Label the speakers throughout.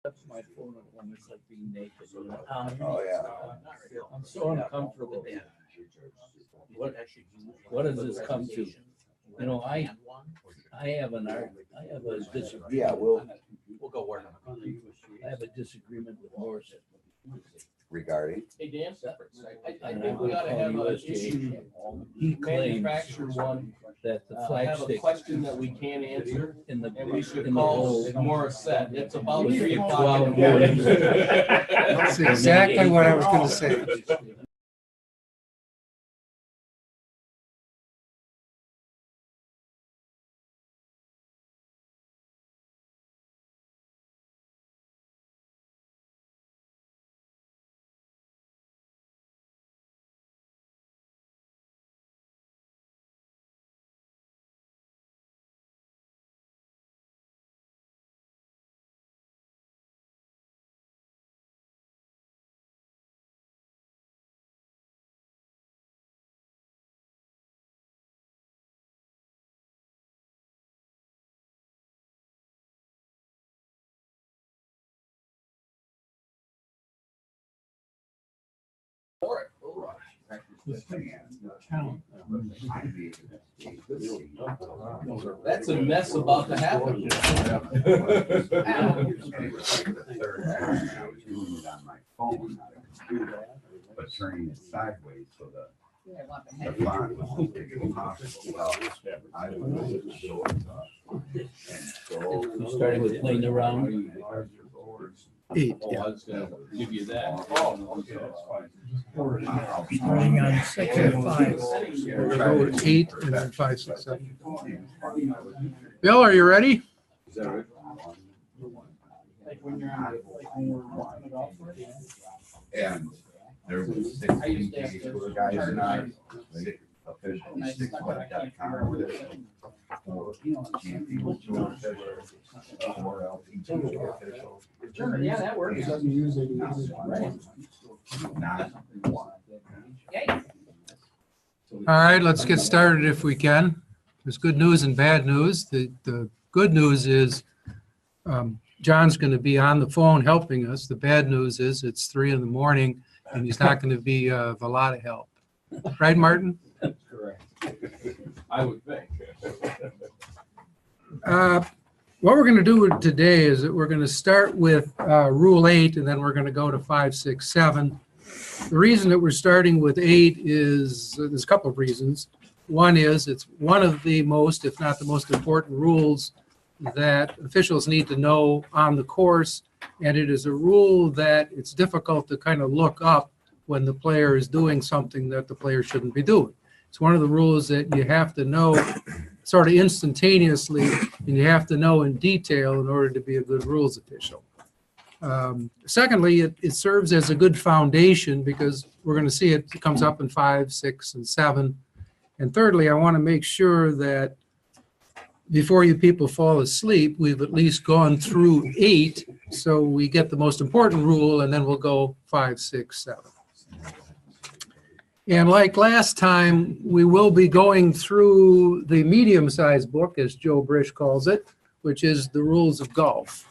Speaker 1: That's my phone at home. It's like being naked.
Speaker 2: Oh, yeah.
Speaker 1: I'm so uncomfortable. What does this come to? You know, I have a disagreement.
Speaker 2: Yeah, we'll
Speaker 3: go work on it.
Speaker 1: I have a disagreement with Morrison.
Speaker 2: regarding.
Speaker 3: Hey, Dan, I
Speaker 1: And
Speaker 3: think we ought to have an
Speaker 1: WSGA.
Speaker 3: issue,
Speaker 1: He claims
Speaker 3: manufacture one,
Speaker 1: that the
Speaker 3: have
Speaker 1: flag
Speaker 3: a
Speaker 1: stick
Speaker 3: question that we can't answer,
Speaker 1: in the
Speaker 3: and we should
Speaker 1: in the
Speaker 3: call
Speaker 1: whole.
Speaker 3: Morissette. It's about
Speaker 1: We
Speaker 3: 3
Speaker 1: should
Speaker 3: o'clock in the
Speaker 1: call
Speaker 3: morning.
Speaker 4: That's exactly what I was going to say.
Speaker 3: That's a mess about to happen.
Speaker 2: But turning it sideways so the font was as big as possible. Well, I was
Speaker 1: Starting with playing around.
Speaker 4: 8.
Speaker 3: Oh, I was gonna give you that.
Speaker 4: Starting on 6 and 5. We'll go with 8 and then 5, 6, 7. Bill, are you ready?
Speaker 2: And there was 16 guys and I, 6 officials, 6 went got with it. 4 champions, 2 officials, 4 LPT officials.
Speaker 3: Yeah, that works.
Speaker 4: All right, let's get started if we can. There's good news and bad news. The good news is John's going to be on the phone helping us. The bad news is it's 3 in the morning and he's not going to be of a lot of help. Right, Martin?
Speaker 3: Correct. I would think.
Speaker 4: What we're going to do today is that we're going to start with Rule 8 and then we're going to go to 5, 6, 7. The reason that we're starting with 8 is there's a couple of reasons. One is it's one of the most, if not the most important rules that officials need to know on the course, and it is a rule that it's difficult to kind of look up when the player is doing something that the player shouldn't be doing. It's one of the rules that you have to know sort of instantaneously, and you have to know in detail in order to be a good rules official. Secondly, it serves as a good foundation because we're going to see it comes up in 5, 6, and 7. And thirdly, I want to make sure that before you people fall asleep, we've at least gone through 8, so we get the most important rule, and then we'll go 5, 6, 7. And like last time, we will be going through the medium-sized book, as Joe Brish calls it, which is the rules of golf.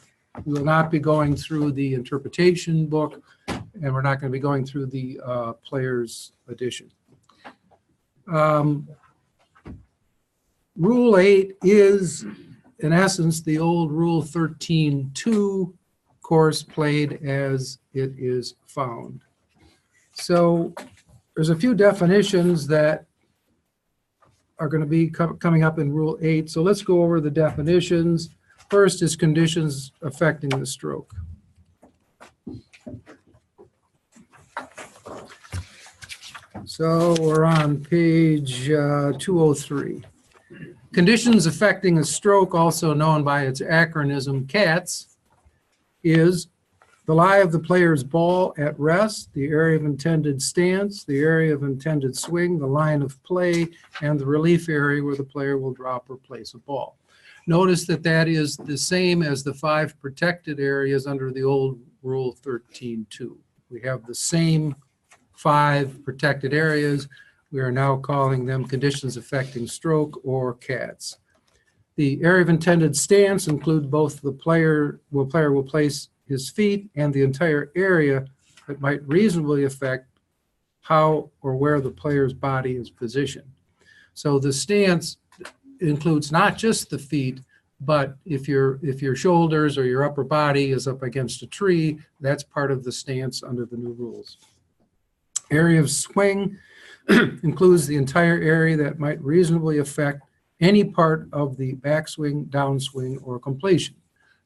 Speaker 4: We will not be going through the interpretation book, and we're not going to be going through the player's edition. Rule 8 is, in essence, the old Rule 13-2 course played as it is found. So there's a few definitions that are going to be coming up in Rule 8. So let's go over the definitions. First is conditions affecting the stroke. So we're on page 203. Conditions affecting a stroke, also known by its acronym CATS, is the lie of the player's ball at rest, the area of intended stance, the area of intended swing, the line of play, and the relief area where the player will drop or place a ball. Notice that that is the same as the 5 protected areas under the old Rule 13-2. We have the same 5 protected areas. We are now calling them conditions affecting stroke or CATS. The area of intended stance includes both the player will place his feet, and the entire area that might reasonably affect how or where the player's body is positioned. So the stance includes not just the feet, but if your shoulders or your upper body is up against a tree, that's part of the stance under the new rules. Area of swing includes the entire area that might reasonably affect any part of the backswing, downswing, or completion.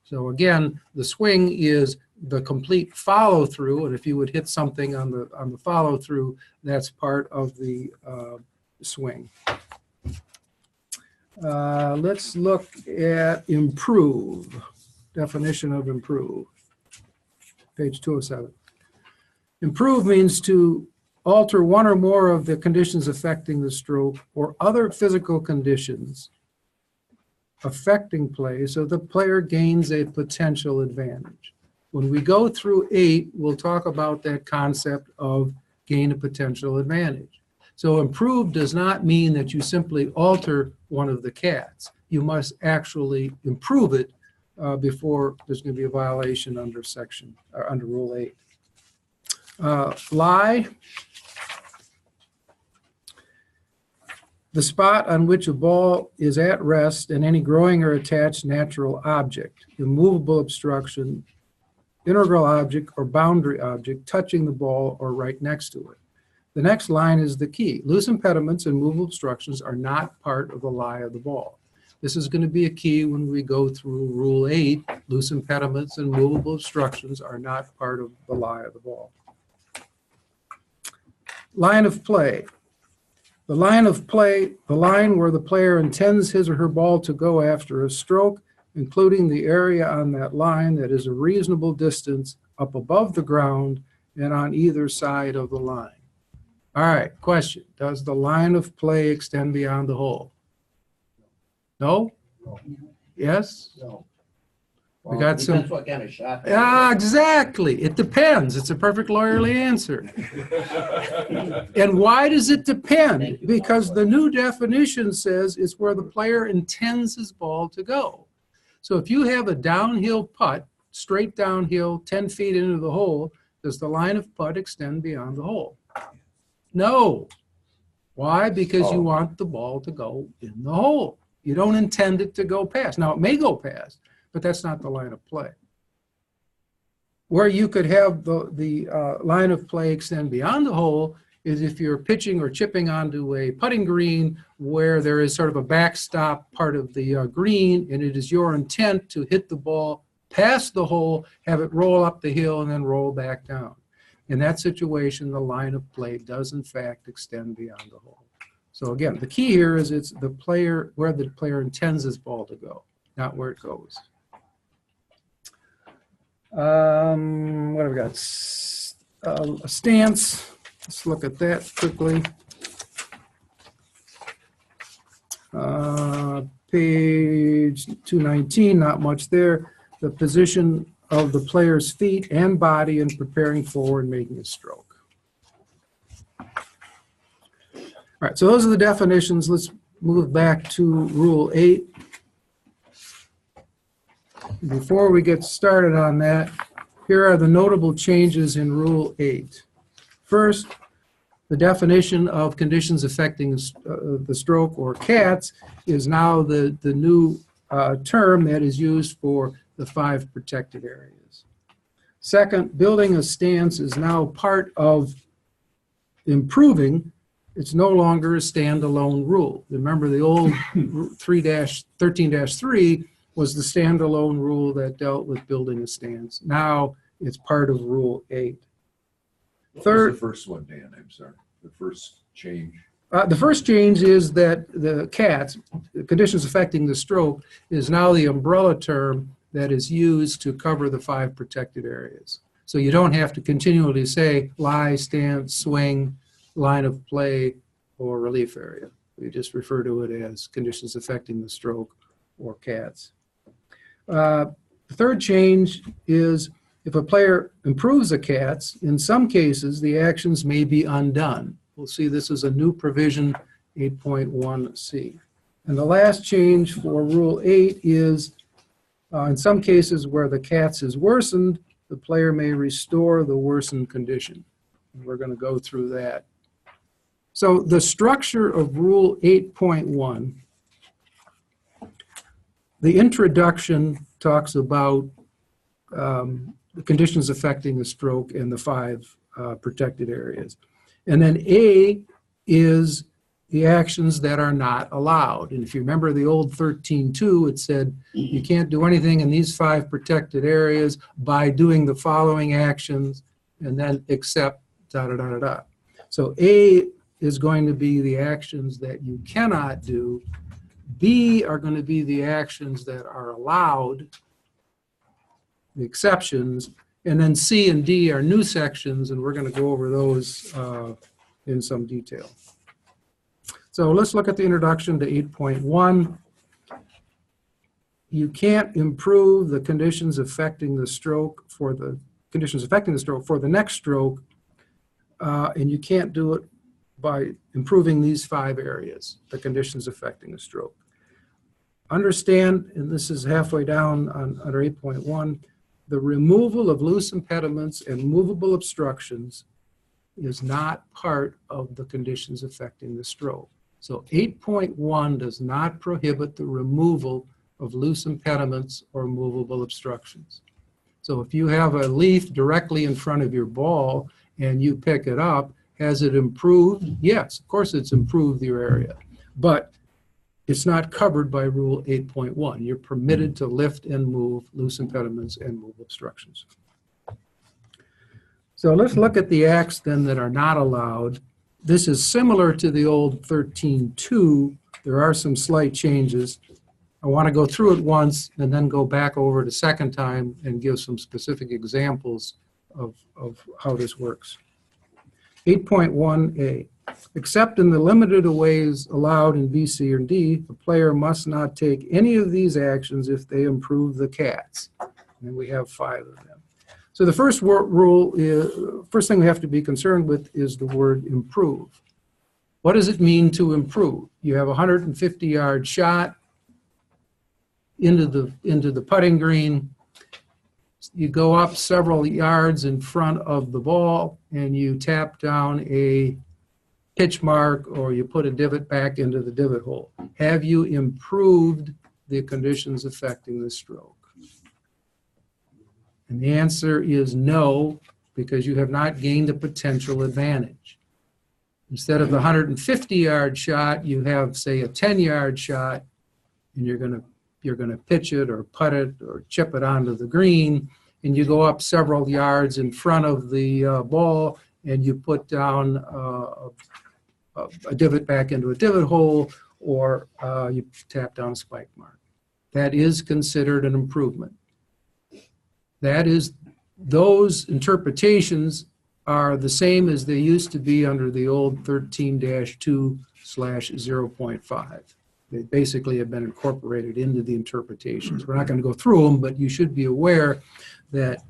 Speaker 4: So again, the swing is the complete follow through, and if you would hit something on the follow through, that's part of the swing. Let's look at improve. Definition of improve. Page 207. Improve means to alter one or more of the conditions affecting the stroke or other physical conditions affecting play so the player gains a potential advantage. When we go through 8, we'll talk about that concept of gain a potential advantage. So improve does not mean that you simply alter one of the cats. You must actually improve it before there's going to be a violation under under Rule 8. Lie. The spot on which a ball is at rest and any growing or attached natural object, immovable obstruction, integral object, or boundary object touching the ball or right next to it. The next line is the key. Loose impediments and movable obstructions are not part of the lie of the ball. This is going to be a key when we go through Rule 8. Loose impediments and movable obstructions are not part of the lie of the ball. Line of play. The line of play, the line where the player intends his or her ball to go after a stroke, including the area on that line that is a reasonable distance up above the ground and on either side of the line. All right, question. Does the line of play extend beyond the hole? No? Yes?
Speaker 3: No.
Speaker 4: We got some.
Speaker 3: Depends what kind of shot.
Speaker 4: Exactly. It depends. It's a perfect lawyerly answer. And why does it depend? Because the new definition says it's where the player intends his ball to go. So if you have a downhill putt, straight downhill, 10 feet into the hole, does the line of putt extend beyond the hole? No. Why? Because you want the ball to go in the hole. You don't intend it to go past. Now, it may go past, but that's not the line of play. Where you could have the line of play extend beyond the hole is if you're pitching or chipping onto a putting green where there is sort of a backstop part of the green, and it is your intent to hit the ball past the hole, have it roll up the hill, and then roll back down. In that situation, the line of play does in fact extend beyond the hole. So again, the key here is it's the player, where the player intends his ball to go, not where it goes. What have we got? A stance. Let's look at that quickly. Page 219, not much there. The position of the player's feet and body in preparing for and making a stroke. All right, so those are the definitions. Let's move back to Rule 8. Before we get started on that, here are the notable changes in Rule 8. First, the definition of conditions affecting the stroke or CATS is now the new term that is used for the 5 protected areas. Second, building a stance is now part of improving. It's no longer a standalone rule. Remember, the old 13-3 was the standalone rule that dealt with building a stance. Now it's part of Rule 8.
Speaker 5: Third, what was the first one, Dan? I'm sorry. The first change.
Speaker 4: The first change is that the CATS, the conditions affecting the stroke, is now the umbrella term that is used to cover the 5 protected areas. So you don't have to continually say lie, stance, swing, line of play, or relief area. We just refer to it as conditions affecting the stroke or CATS. The third change is if a player improves a CATS, in some cases the actions may be undone. We'll see this is a new provision, 8.1c. And the last change for Rule 8 is in some cases where the CATS is worsened, the player may restore the worsened condition. And we're going to go through that. So the structure of Rule 8.1, the introduction talks about the conditions affecting the stroke and the 5 protected areas. And then A is the actions that are not allowed. And if you remember the old 13.2, it said you can't do anything in these 5 protected areas by doing the following actions and then except da da da da da. So A is going to be the actions that you cannot do. B are going to be the actions that are allowed, the exceptions, and then C and D are new sections, and we're going to go over those in some detail. So let's look at the introduction to 8.1. You can't improve the conditions affecting the stroke for the next stroke, and you can't do it by improving these 5 areas, the conditions affecting the stroke. Understand, and this is halfway down under 8.1, the removal of loose impediments and movable obstructions is not part of the conditions affecting the stroke. So 8.1 does not prohibit the removal of loose impediments or movable obstructions. So if you have a leaf directly in front of your ball and you pick it up, has it improved? Yes, of course it's improved your area, but it's not covered by Rule 8.1. You're permitted to lift and move loose impediments and move obstructions. So let's look at the acts then that are not allowed. This is similar to the old 13.2. There are some slight changes. I want to go through it once and then go back over it a second time and give some specific examples of how this works. 8.1a, except in the limited ways allowed in B, C, or D, the player must not take any of these actions if they improve the cats. And we have 5 of them. So the first rule is, first thing we have to be concerned with is the word improve. What does it mean to improve? You have a 150-yard shot into the putting green. You go up several yards in front of the ball and you tap down a pitch mark or you put a divot back into the divot hole. Have you improved the conditions affecting the stroke? And the answer is no, because you have not gained a potential advantage. Instead of the 150-yard shot, you have, say, a 10-yard shot, and you're going to pitch it or putt it or chip it onto the green, and you go up several yards in front of the ball, and you put down a divot back into a divot hole, or you tap down a spike mark. That is considered an improvement. That is, those interpretations are the same as they used to be under the old 13-2/0.5. They basically have been incorporated into the interpretations. We're not going to go through them, but you should be aware that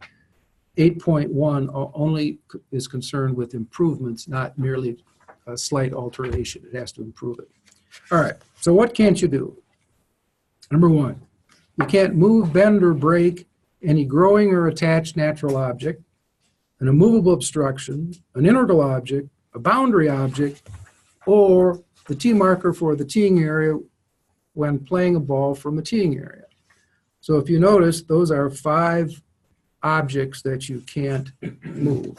Speaker 4: 8.1 only is concerned with improvements, not merely a slight alteration. It has to improve it. All right, so what can't you do? Number 1, you can't move, bend, or break any growing or attached natural object, an immovable obstruction, an integral object, a boundary object, or the tee marker for the teeing area when playing a ball from the teeing area. So if you notice, those are 5 objects that you can't move.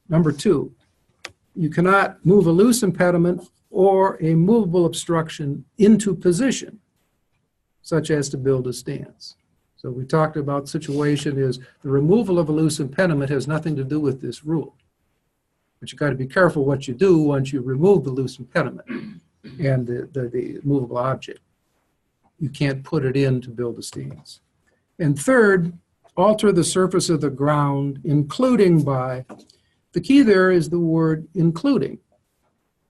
Speaker 4: Number 2, you cannot move a loose impediment or a movable obstruction into position, such as to build a stance. So we talked about situation is the removal of a loose impediment has nothing to do with this rule. But you got to be careful what you do once you remove the loose impediment and the movable object. You can't put it in to build a stance. And third, alter the surface of the ground, including by, the key there is the word including.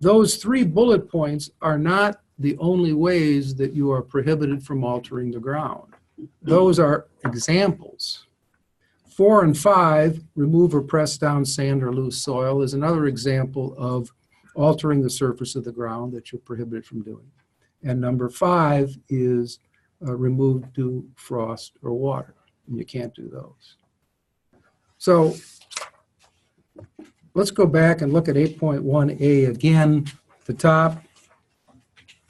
Speaker 4: Those 3 bullet points are not the only ways that you are prohibited from altering the ground. Those are examples. 4 and 5, remove or press down sand or loose soil, is another example of altering the surface of the ground that you're prohibited from doing. And number 5 is remove dew, frost, or water. And you can't do those. So let's go back and look at 8.1A again, the top.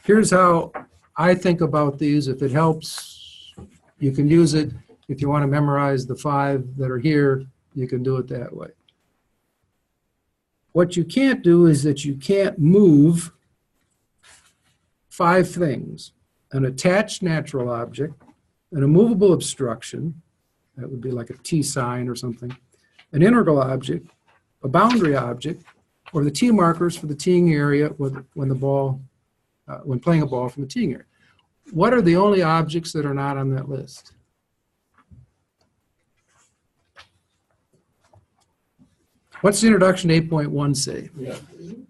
Speaker 4: Here's how I think about these. If it helps, you can use it. If you want to memorize the 5 that are here, you can do it that way. What you can't do is that you can't move 5 things: an attached natural object, an immovable obstruction, that would be like a T sign or something, an integral object, a boundary object, or the tee markers for the teeing area when playing a ball from the teeing area. What are the only objects that are not on that list? What's the introduction to 8.1 say?
Speaker 3: Yeah,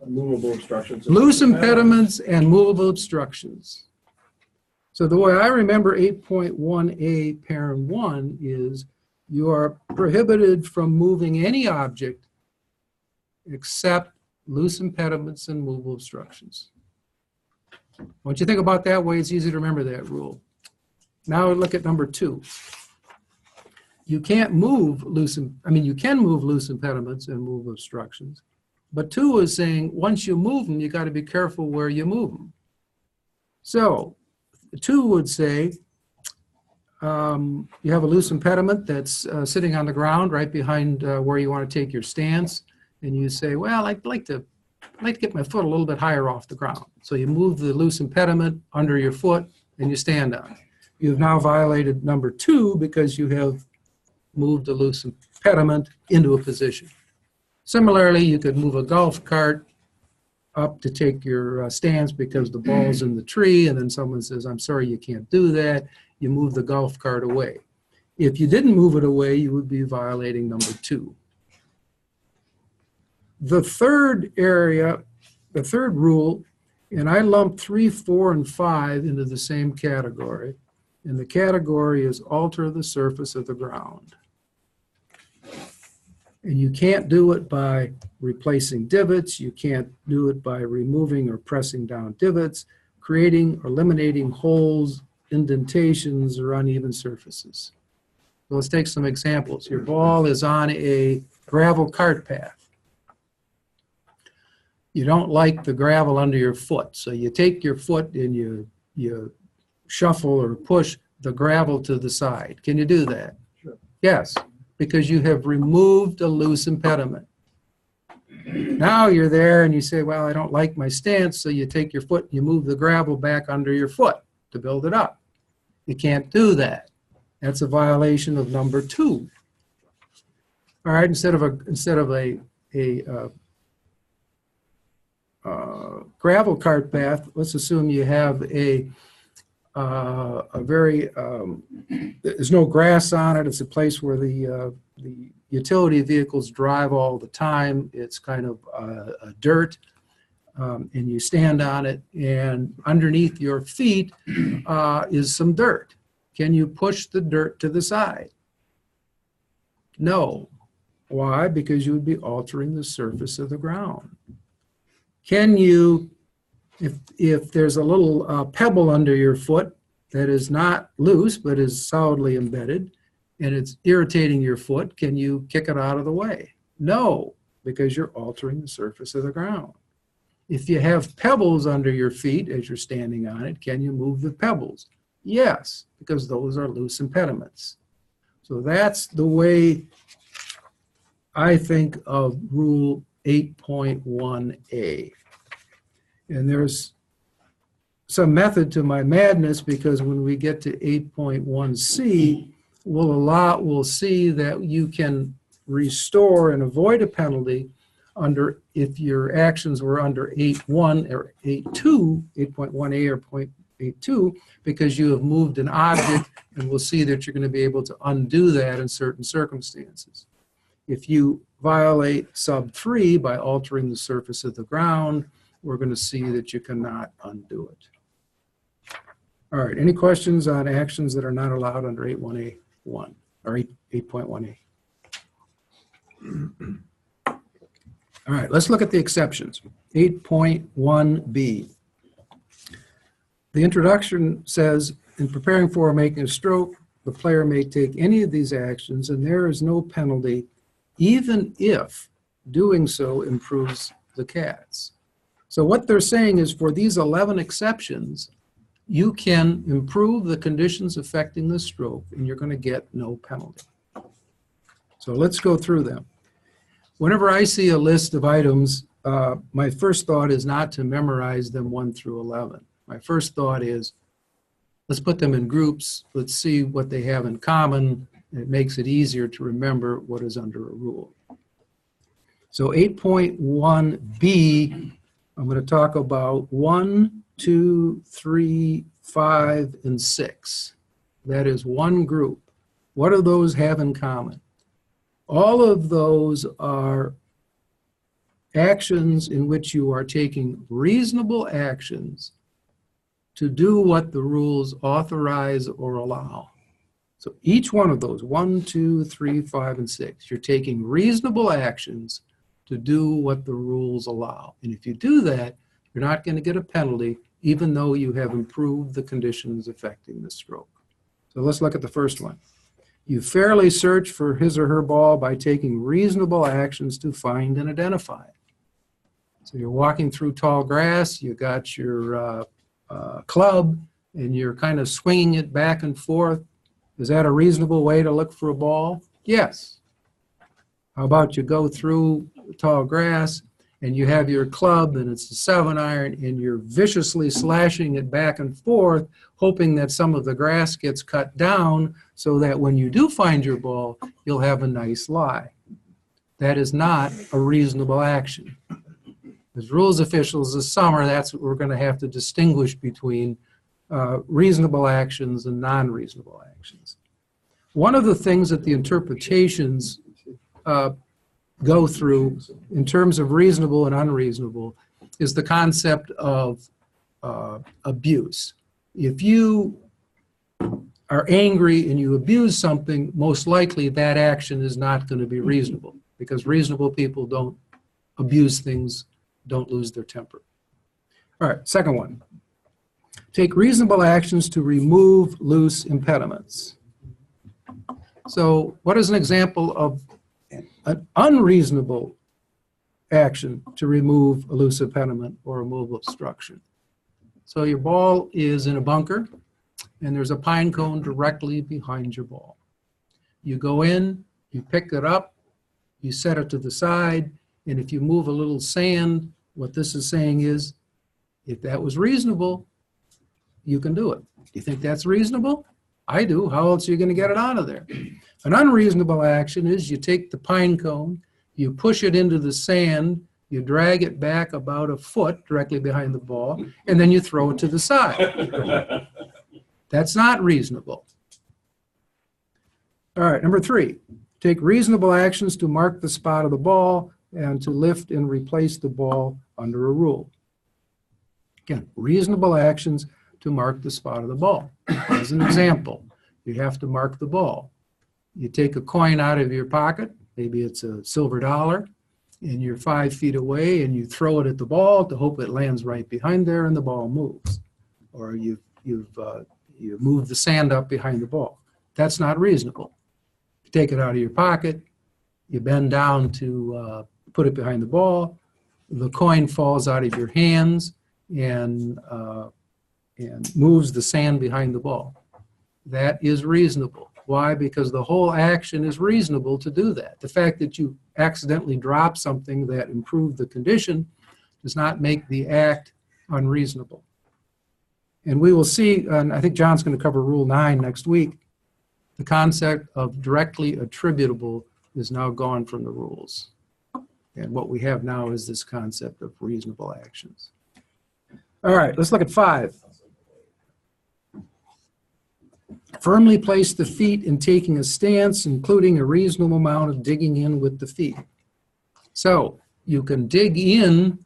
Speaker 3: movable obstructions.
Speaker 4: Loose impediments and movable obstructions. So the way I remember 8.1A parent 1 is you are prohibited from moving any object except loose impediments and movable obstructions. Once you think about that way, it's easy to remember that rule. Now look at number 2. You can't move you can move loose impediments and move obstructions, but 2 is saying once you move them, you got to be careful where you move them. So 2 would say you have a loose impediment that's sitting on the ground right behind where you want to take your stance, and you say, well, I'd like to get my foot a little bit higher off the ground. So you move the loose impediment under your foot and you stand on it. You've now violated number 2 because you have moved a loose impediment into a position. Similarly, you could move a golf cart up to take your stance because the ball's in the tree, and then someone says, I'm sorry, you can't do that. You move the golf cart away. If you didn't move it away, you would be violating number 2. The third area, the third rule, and I lumped 3, 4, and 5 into the same category, and the category is alter the surface of the ground. And you can't do it by replacing divots. You can't do it by removing or pressing down divots, creating or eliminating holes, indentations, or uneven surfaces. So let's take some examples. Your ball is on a gravel cart path. You don't like the gravel under your foot, so you take your foot and you shuffle or push the gravel to the side. Can you do that?
Speaker 3: Sure.
Speaker 4: Yes, because you have removed a loose impediment. Now you're there and you say, well, I don't like my stance, so you take your foot and you move the gravel back under your foot to build it up. You can't do that. That's a violation of number 2. All right, instead of a gravel cart path, let's assume you have a very, there's no grass on it. It's a place where the utility vehicles drive all the time. It's kind of dirt, and you stand on it, and underneath your feet is some dirt. Can you push the dirt to the side? No. Why? Because you would be altering the surface of the ground. Can you, if there's a little pebble under your foot that is not loose but is solidly embedded and it's irritating your foot, can you kick it out of the way? No, because you're altering the surface of the ground. If you have pebbles under your feet as you're standing on it, can you move the pebbles? Yes, because those are loose impediments. So that's the way I think of Rule 8.1a. And there's some method to my madness, because when we get to 8.1c, we'll see that you can restore and avoid a penalty if your actions were under 8.1 or 8.2, 8.1a or 8.2, because you have moved an object, and we'll see that you're going to be able to undo that in certain circumstances. If you violate sub 3 by altering the surface of the ground, we're going to see that you cannot undo it. All right, any questions on actions that are not allowed under 8.1a1 or 8.1a? All right, let's look at the exceptions. 8.1b. The introduction says, in preparing for or making a stroke, the player may take any of these actions, and there is no penalty even if doing so improves the cats. So what they're saying is for these 11 exceptions, you can improve the conditions affecting the stroke and you're going to get no penalty. So let's go through them. Whenever I see a list of items, my first thought is not to memorize them 1 through 11. My first thought is, let's put them in groups. Let's see what they have in common. It makes it easier to remember what is under a rule. So 8.1b, I'm going to talk about 1, 2, 3, 5, and 6. That is one group. What do those have in common? All of those are actions in which you are taking reasonable actions to do what the rules authorize or allow. So each one of those, 1, 2, 3, 5, and 6, you're taking reasonable actions to do what the rules allow. And if you do that, you're not going to get a penalty, even though you have improved the conditions affecting the stroke. So let's look at the first one. You fairly search for his or her ball by taking reasonable actions to find and identify it. So you're walking through tall grass, you got your club, and you're kind of swinging it back and forth. Is that a reasonable way to look for a ball? Yes. How about you go through tall grass and you have your club and it's a 7-iron and you're viciously slashing it back and forth, hoping that some of the grass gets cut down so that when you do find your ball, you'll have a nice lie. That is not a reasonable action. As rules officials this summer, that's what we're going to have to distinguish between reasonable actions and non-reasonable actions. One of the things that the interpretations go through in terms of reasonable and unreasonable is the concept of abuse. If you are angry and you abuse something, most likely that action is not going to be reasonable, because reasonable people don't abuse things, don't lose their temper. All right, second one. Take reasonable actions to remove loose impediments. So what is an example of an unreasonable action to remove a loose impediment or remove obstruction? So your ball is in a bunker and there's a pine cone directly behind your ball. You go in, you pick it up, you set it to the side, and if you move a little sand, what this is saying is, if that was reasonable, you can do it. Do you think that's reasonable? I do. How else are you going to get it out of there? An unreasonable action is you take the pine cone, you push it into the sand, you drag it back about a foot directly behind the ball, and then you throw it to the side. That's not reasonable. All right, number 3. Take reasonable actions to mark the spot of the ball and to lift and replace the ball under a rule. Again, reasonable actions to mark the spot of the ball. As an example, you have to mark the ball. You take a coin out of your pocket, maybe it's a silver dollar, and you're 5 feet away and you throw it at the ball to hope it lands right behind there and the ball moves. Or you move the sand up behind the ball. That's not reasonable. You take it out of your pocket, you bend down to put it behind the ball, the coin falls out of your hands and moves the sand behind the ball. That is reasonable. Why? Because the whole action is reasonable to do that. The fact that you accidentally drop something that improved the condition does not make the act unreasonable. And we will see, and I think John's going to cover Rule 9 next week, the concept of directly attributable is now gone from the rules. And what we have now is this concept of reasonable actions. All right, let's look at 5. Firmly place the feet in taking a stance, including a reasonable amount of digging in with the feet. So you can dig in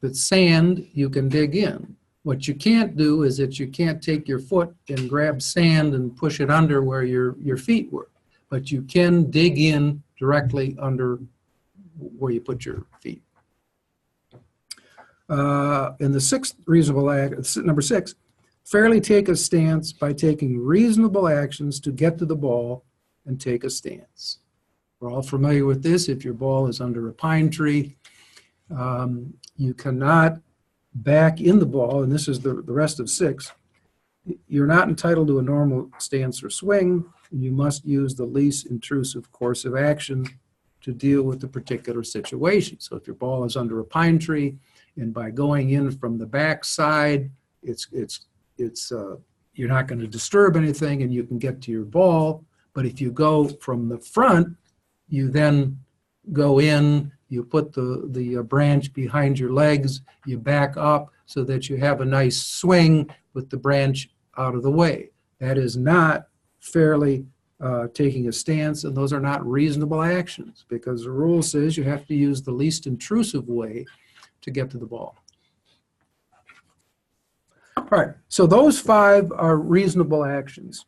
Speaker 4: with sand, you can dig in. What you can't do is that you can't take your foot and grab sand and push it under where your feet were. But you can dig in directly under where you put your feet. In the 6th reasonable act, number 6, fairly take a stance by taking reasonable actions to get to the ball and take a stance. We're all familiar with this. If your ball is under a pine tree, you cannot back in the ball, and this is the rest of 6. You're not entitled to a normal stance or swing. You must use the least intrusive course of action to deal with the particular situation. So if your ball is under a pine tree, and by going in from the back side, you're not going to disturb anything, and you can get to your ball. But if you go from the front, you then go in, you put the branch behind your legs, you back up so that you have a nice swing with the branch out of the way. That is not fairly taking a stance, and those are not reasonable actions, because the rule says you have to use the least intrusive way to get to the ball. All right, so those 5 are reasonable actions.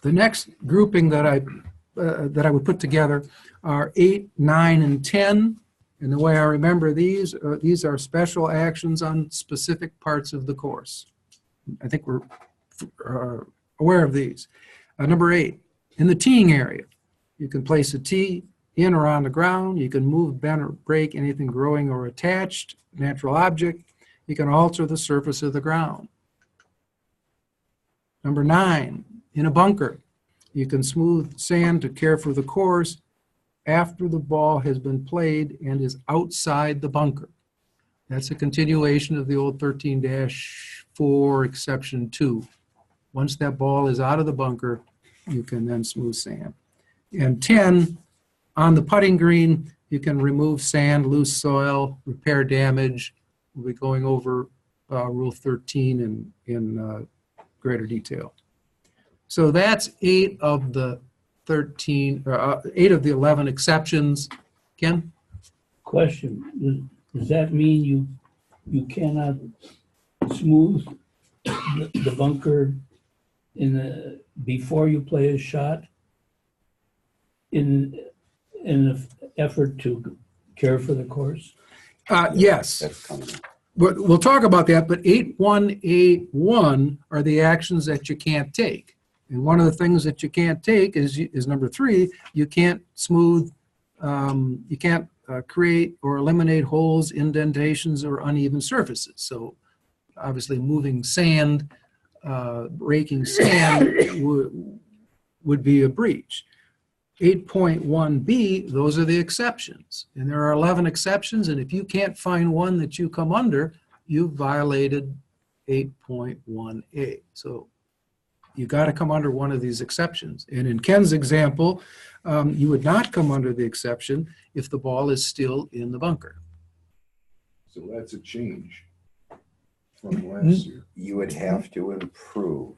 Speaker 4: The next grouping that I would put together are 8, 9, and 10. And the way I remember these are special actions on specific parts of the course. I think we're aware of these. Number 8, in the teeing area, you can place a tee in or on the ground. You can move, bend, or break anything growing or attached, natural object. You can alter the surface of the ground. Number 9, in a bunker, you can smooth sand to care for the course after the ball has been played and is outside the bunker. That's a continuation of the old 13-4 exception 2. Once that ball is out of the bunker, you can then smooth sand. And 10, on the putting green, you can remove sand, loose soil, repair damage. We'll be going over Rule 13 in greater detail. So that's 8 of the 11 exceptions. Ken?
Speaker 1: Question, does that mean you cannot smooth the bunker before you play a shot in an effort to care for the course?
Speaker 4: Yes. We'll talk about that, but 8.1.8.1 are the actions that you can't take. And one of the things that you can't take is number 3, you can't smooth, you can't create or eliminate holes, indentations, or uneven surfaces. So obviously moving sand, raking sand would be a breach. 8.1b, those are the exceptions. And there are 11 exceptions, and if you can't find one that you come under, you've violated 8.1a. So you got to come under one of these exceptions. And in Ken's example, you would not come under the exception if the ball is still in the bunker.
Speaker 5: So that's a change from last year.
Speaker 2: You would have to improve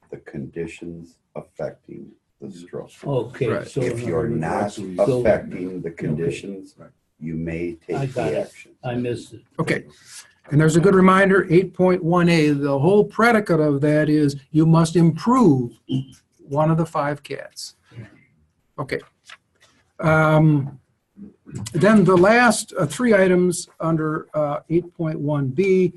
Speaker 2: the conditions affecting the stroke.
Speaker 1: Okay,
Speaker 4: Right.
Speaker 1: so
Speaker 2: If you're not affecting the conditions,
Speaker 5: Right.
Speaker 2: you may
Speaker 1: I
Speaker 2: take
Speaker 1: got
Speaker 2: the
Speaker 1: it.
Speaker 2: action.
Speaker 1: I missed it.
Speaker 4: Okay. And there's a good reminder, 8.1a, the whole predicate of that is you must improve one of the 5 cats. Okay. Then the last 3 items under 8.1b,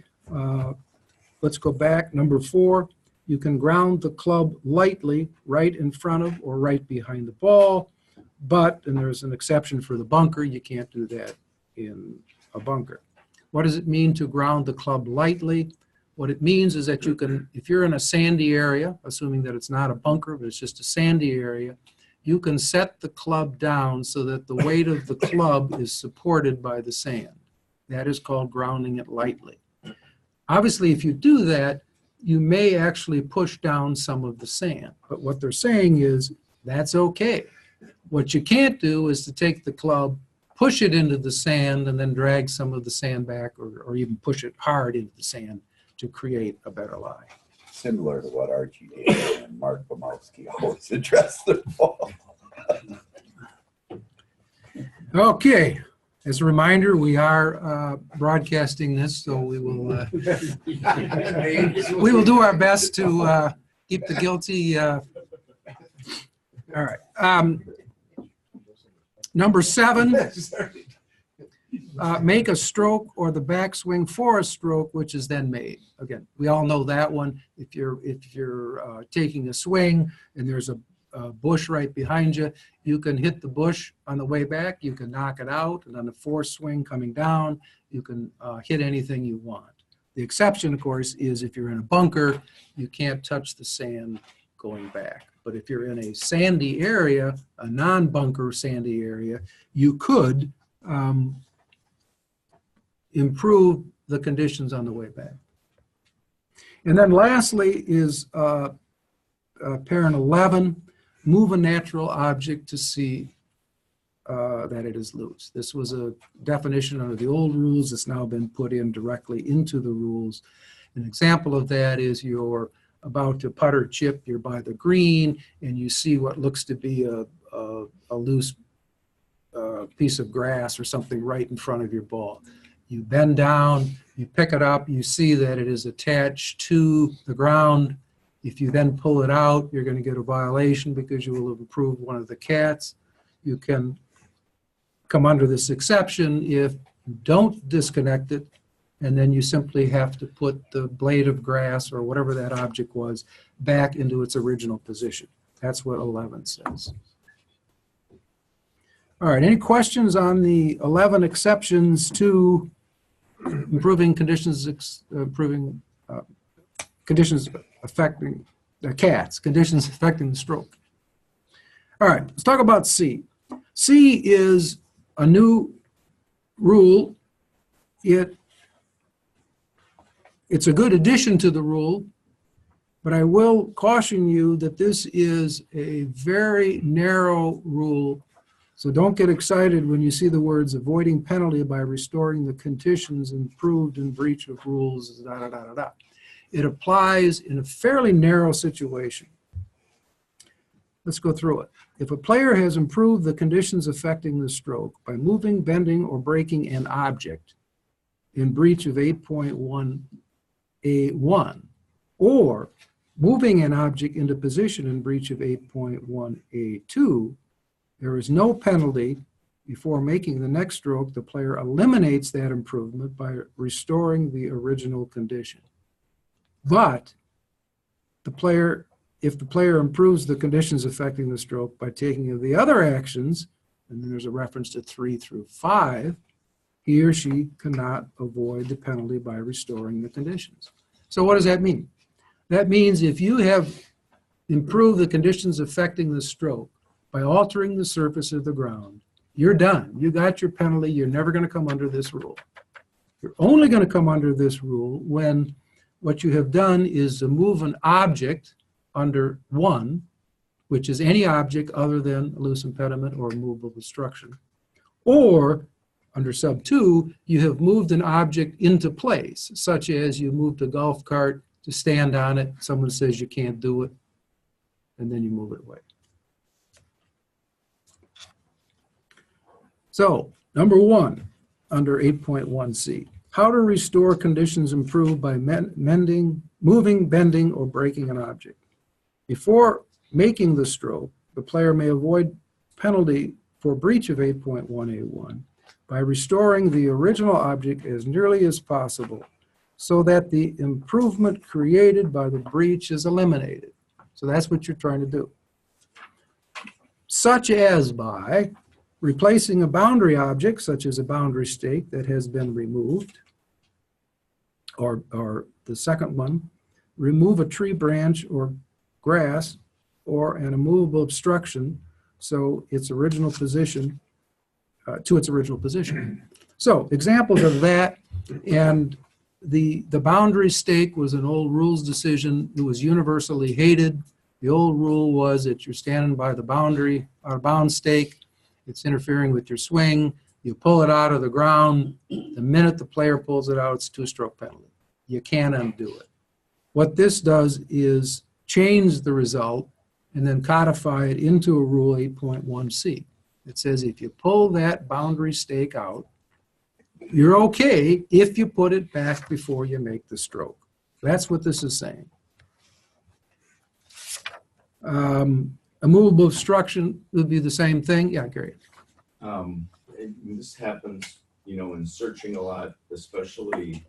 Speaker 4: let's go back. Number 4, you can ground the club lightly right in front of or right behind the ball, but, and there's an exception for the bunker, you can't do that in a bunker. What does it mean to ground the club lightly? What it means is that you can, if you're in a sandy area, assuming that it's not a bunker, but it's just a sandy area, you can set the club down so that the weight of the club is supported by the sand. That is called grounding it lightly. Obviously, if you do that, you may actually push down some of the sand. But what they're saying is that's okay. What you can't do is to take the club, push it into the sand, and then drag some of the sand back, or even push it hard into the sand to create a better lie.
Speaker 2: Similar to what Archie did and Mark Bomowski always addressed the ball.
Speaker 4: Okay. As a reminder, we are broadcasting this, so we will do our best to keep the guilty. All right. Number 7, make a stroke or the backswing for a stroke, which is then made. Again, we all know that one. If you're taking a swing and there's a a bush right behind you, you can hit the bush on the way back, you can knock it out, and on the force swing coming down, you can hit anything you want. The exception, of course, is if you're in a bunker, you can't touch the sand going back. But if you're in a sandy area, a non-bunker sandy area, you could improve the conditions on the way back. And then lastly is parent 11, move a natural object to see that it is loose. This was a definition under the old rules. It's now been put in directly into the rules. An example of that is you're about to putt or chip, you're by the green, and you see what looks to be a loose piece of grass or something right in front of your ball. You bend down, you pick it up, you see that it is attached to the ground. If you then pull it out, you're going to get a violation because you will have approved one of the cats. You can come under this exception if you don't disconnect it, and then you simply have to put the blade of grass or whatever that object was back into its original position. That's what 11 says. All right, any questions on the 11 exceptions to improving conditions, conditions affecting the cats, conditions affecting the stroke? All right, let's talk about C. C is a new rule. It's a good addition to the rule, but I will caution you that this is a very narrow rule. So don't get excited when you see the words avoiding penalty by restoring the conditions improved in breach of rules, da, da, da, da, da. It applies in a fairly narrow situation. Let's go through it. If a player has improved the conditions affecting the stroke by moving, bending, or breaking an object in breach of 8.1A1, or moving an object into position in breach of 8.1A2, there is no penalty. Before making the next stroke, the player eliminates that improvement by restoring the original condition. But if the player improves the conditions affecting the stroke by taking the other actions, and then there's a reference to 3 through 5, he or she cannot avoid the penalty by restoring the conditions. So what does that mean? That means if you have improved the conditions affecting the stroke by altering the surface of the ground, you're done. You got your penalty. You're never going to come under this rule. You're only going to come under this rule when what you have done is to move an object under 1, which is any object other than a loose impediment or a movable obstruction, or under sub 2, you have moved an object into place, such as you moved a golf cart to stand on it. Someone says you can't do it, and then you move it away. So, number 1, under 8.1c, how to restore conditions improved by moving, bending, or breaking an object. Before making the stroke, the player may avoid penalty for breach of 8.1A1 by restoring the original object as nearly as possible so that the improvement created by the breach is eliminated. So that's what you're trying to do. Such as by replacing a boundary object, such as a boundary stake that has been removed, or the second one, remove a tree branch or grass or an immovable obstruction so its original position, to its original position. So examples of that, and the boundary stake was an old rules decision. It was universally hated. The old rule was that you're standing by the boundary, or bound stake, it's interfering with your swing, you pull it out of the ground, the minute the player pulls it out, it's a 2-stroke penalty. You can't undo it. What this does is change the result and then codify it into a rule 8.1c. It says if you pull that boundary stake out, you're okay if you put it back before you make the stroke. That's what this is saying. A movable obstruction would be the same thing. Yeah, Gary.
Speaker 6: This happens, in searching a lot, especially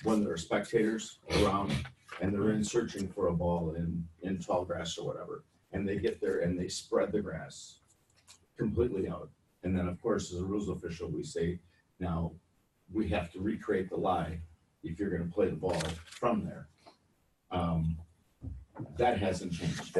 Speaker 6: when there are spectators around and they're in searching for a ball in tall grass or whatever. and they get there and they spread the grass completely out. And then, of course, as a rules official, we say, now, we have to recreate the lie if you're gonna play the ball from there. That hasn't changed.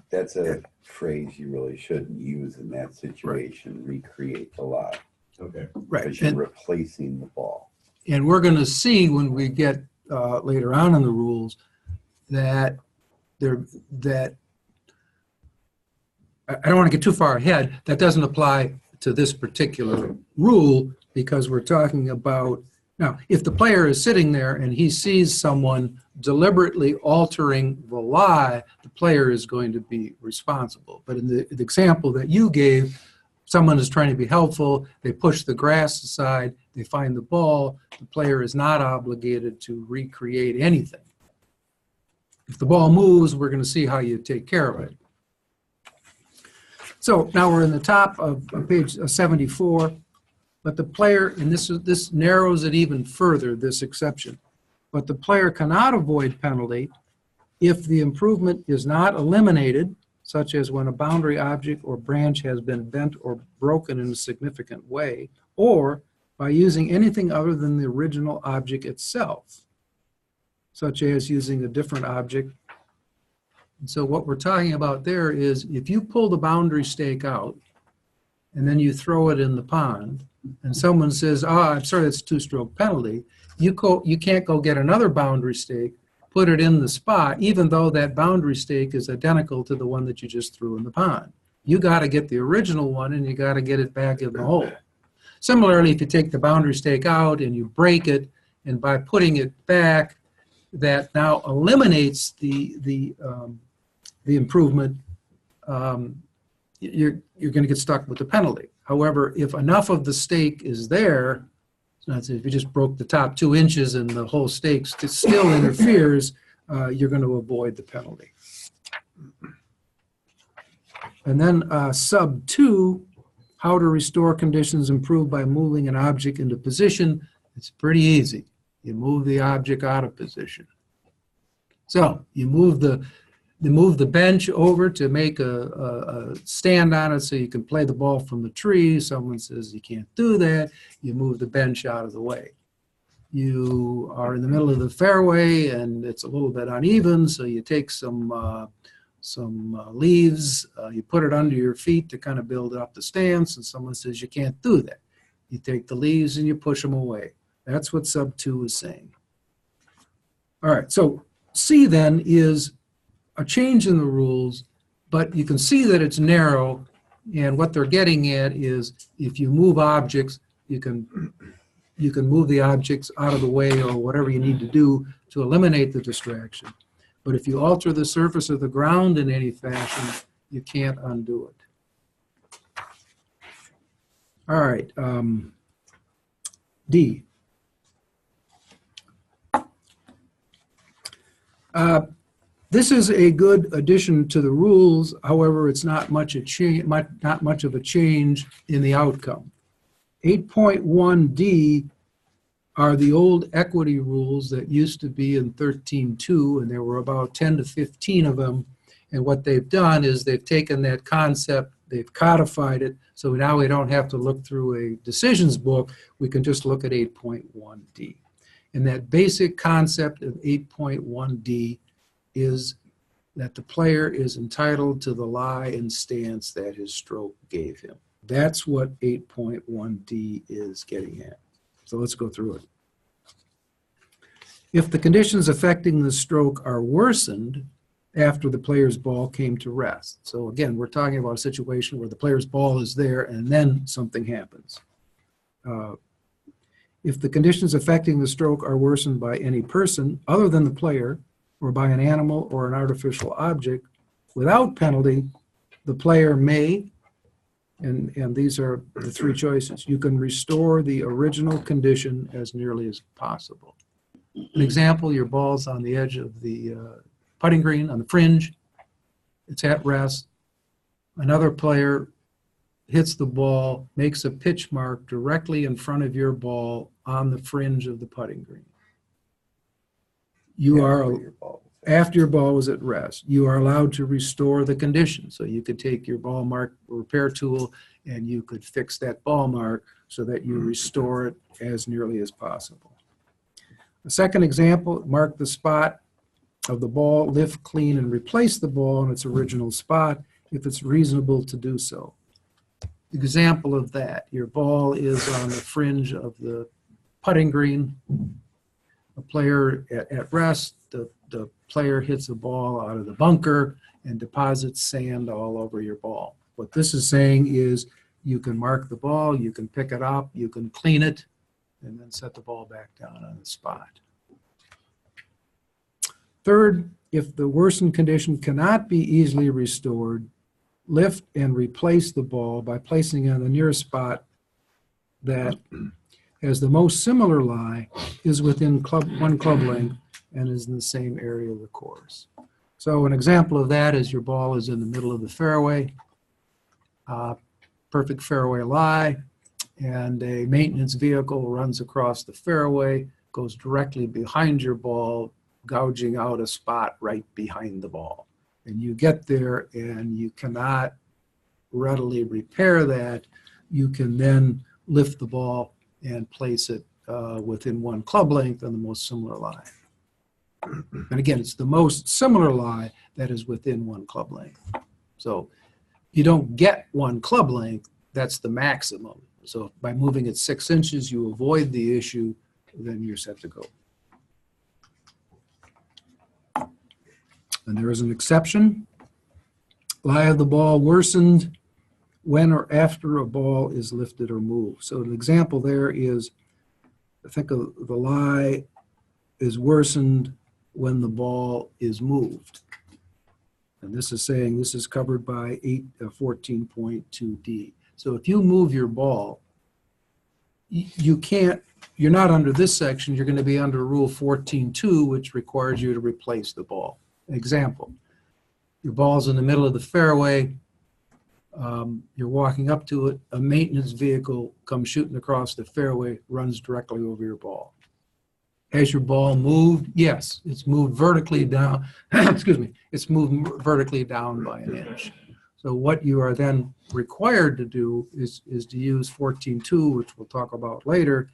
Speaker 7: That's a phrase you really shouldn't use in that situation, recreate the lie.
Speaker 6: Okay.
Speaker 4: Right.
Speaker 7: Because you're replacing the ball.
Speaker 4: And we're going to see when we get later on in the rules that I don't want to get too far ahead. That doesn't apply to this particular rule because we're talking about, now, if the player is sitting there and he sees someone deliberately altering the lie, the player is going to be responsible. But in the example that you gave, someone is trying to be helpful, they push the grass aside, they find the ball, the player is not obligated to recreate anything. If the ball moves, we're going to see how you take care of it. So now we're in the top of page 74, but the player, and this narrows it even further, this exception, but the player cannot avoid penalty if the improvement is not eliminated, such as when a boundary object or branch has been bent or broken in a significant way, or by using anything other than the original object itself, such as using a different object. And so what we're talking about there is if you pull the boundary stake out and then you throw it in the pond and someone says, oh, I'm sorry, that's a two-stroke penalty, you can't go get another boundary stake, put it in the spot, even though that boundary stake is identical to the one that you just threw in the pond. You got to get the original one and you got to get it back in the hole. Similarly, if you take the boundary stake out and you break it, and by putting it back, that now eliminates the improvement, you're going to get stuck with the penalty. However, if enough of the stake is there, if you just broke the top 2 inches and the whole stake still interferes, you're going to avoid the penalty. And then sub 2, how to restore conditions improved by moving an object into position. It's pretty easy. You move the object out of position. So you move the bench over to make a stand on it so you can play the ball from the tree. Someone says you can't do that. You move the bench out of the way. You are in the middle of the fairway and it's a little bit uneven, so you take some leaves, you put it under your feet to kind of build up the stance, and someone says you can't do that. You take the leaves and you push them away. That's what sub 2 is saying. All right, so C then is a change in the rules, but you can see that it's narrow, and what they're getting at is if you move objects, you can move the objects out of the way or whatever you need to do to eliminate the distraction. But if you alter the surface of the ground in any fashion, you can't undo it. All right, D. This is a good addition to the rules. However, it's not much of a change in the outcome. 8.1D are the old equity rules that used to be in 13.2, and there were about 10 to 15 of them. And what they've done is they've taken that concept, they've codified it, so now we don't have to look through a decisions book. We can just look at 8.1D. And that basic concept of 8.1D is that the player is entitled to the lie and stance that his stroke gave him. That's what 8.1D is getting at. So let's go through it. If the conditions affecting the stroke are worsened after the player's ball came to rest. So again, we're talking about a situation where the player's ball is there and then something happens. If the conditions affecting the stroke are worsened by any person other than the player, or by an animal or an artificial object, without penalty, the player may, and these are the 3 choices, you can restore the original condition as nearly as possible. An example, your ball's on the edge of the putting green, on the fringe, it's at rest. Another player hits the ball, makes a pitch mark directly in front of your ball on the fringe of the putting green. You are after your ball was at rest, you are allowed to restore the condition. So you could take your ball mark repair tool and you could fix that ball mark so that you restore it as nearly as possible. The second example, mark the spot of the ball, lift, clean, and replace the ball in its original spot if it's reasonable to do so. Example of that, your ball is on the fringe of the putting green. A player at rest, the player hits a ball out of the bunker and deposits sand all over your ball. What this is saying is you can mark the ball, you can pick it up, you can clean it, and then set the ball back down on the spot. Third, if the worsened condition cannot be easily restored, lift and replace the ball by placing it on the nearest spot that has the most similar lie, is within one club length, and is in the same area of the course. So an example of that is your ball is in the middle of the fairway, perfect fairway lie, and a maintenance vehicle runs across the fairway, goes directly behind your ball, gouging out a spot right behind the ball. And you get there and you cannot readily repair that. You can then lift the ball and place it within one club length on the most similar lie. And again, it's the most similar lie that is within one club length. So you don't get one club length, that's the maximum. So by moving it 6 inches, you avoid the issue, then you're set to go. And there is an exception. Lie of the ball worsened when or after a ball is lifted or moved. So an example there is, think of the lie is worsened when the ball is moved. And this is saying this is covered by 14.2D. So if you move your ball, you can't, you're not under this section, you're going to be under Rule 14.2, which requires you to replace the ball. Example, your ball's in the middle of the fairway, you're walking up to it, a maintenance vehicle comes shooting across the fairway, runs directly over your ball. Has your ball moved? Yes, it's moved vertically down, excuse me, it's moved vertically down by an inch. So what you are then required to do is to use 14.2, which we'll talk about later,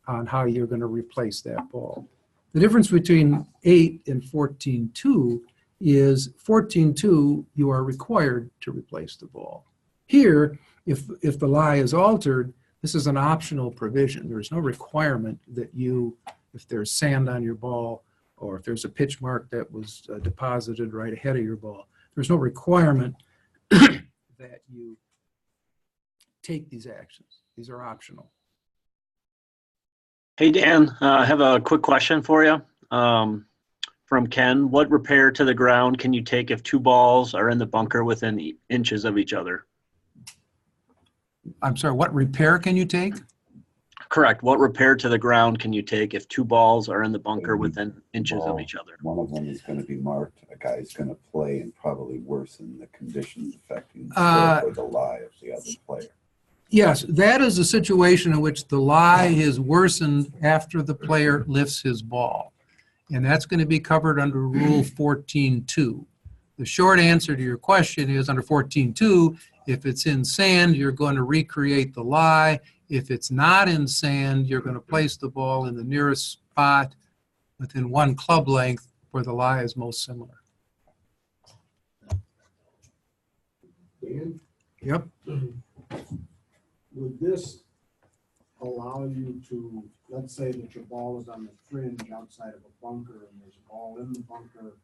Speaker 4: on how you're going to replace that ball. The difference between 8 and 14.2 is 14.2, you are required to replace the ball. Here, if the lie is altered, this is an optional provision. There's no requirement that you, if there's sand on your ball or if there's a pitch mark that was deposited right ahead of your ball, there's no requirement that you take these actions. These are optional.
Speaker 8: Hey, Dan, I have a quick question for you from Ken. What repair to the ground can you take if two balls are in the bunker within inches of each other?
Speaker 4: I'm sorry, what repair can you take?
Speaker 8: Correct. What repair to the ground can you take if two balls are in the bunker within inches of each other?
Speaker 7: One of them is going to be marked. A guy's going to play and probably worsen the conditions affecting the stroke or the lie of the other player.
Speaker 4: Yes, that is a situation in which the lie is worsened after the player lifts his ball. And that's going to be covered under Rule 14.2. The short answer to your question is under 14.2, if it's in sand, you're going to recreate the lie. If it's not in sand, you're going to place the ball in the nearest spot within one club length where the lie is most similar.
Speaker 9: Dan?
Speaker 4: Yep.
Speaker 9: Would this allow you to, let's say that your ball is on the fringe outside of a bunker and there's a ball in the bunker,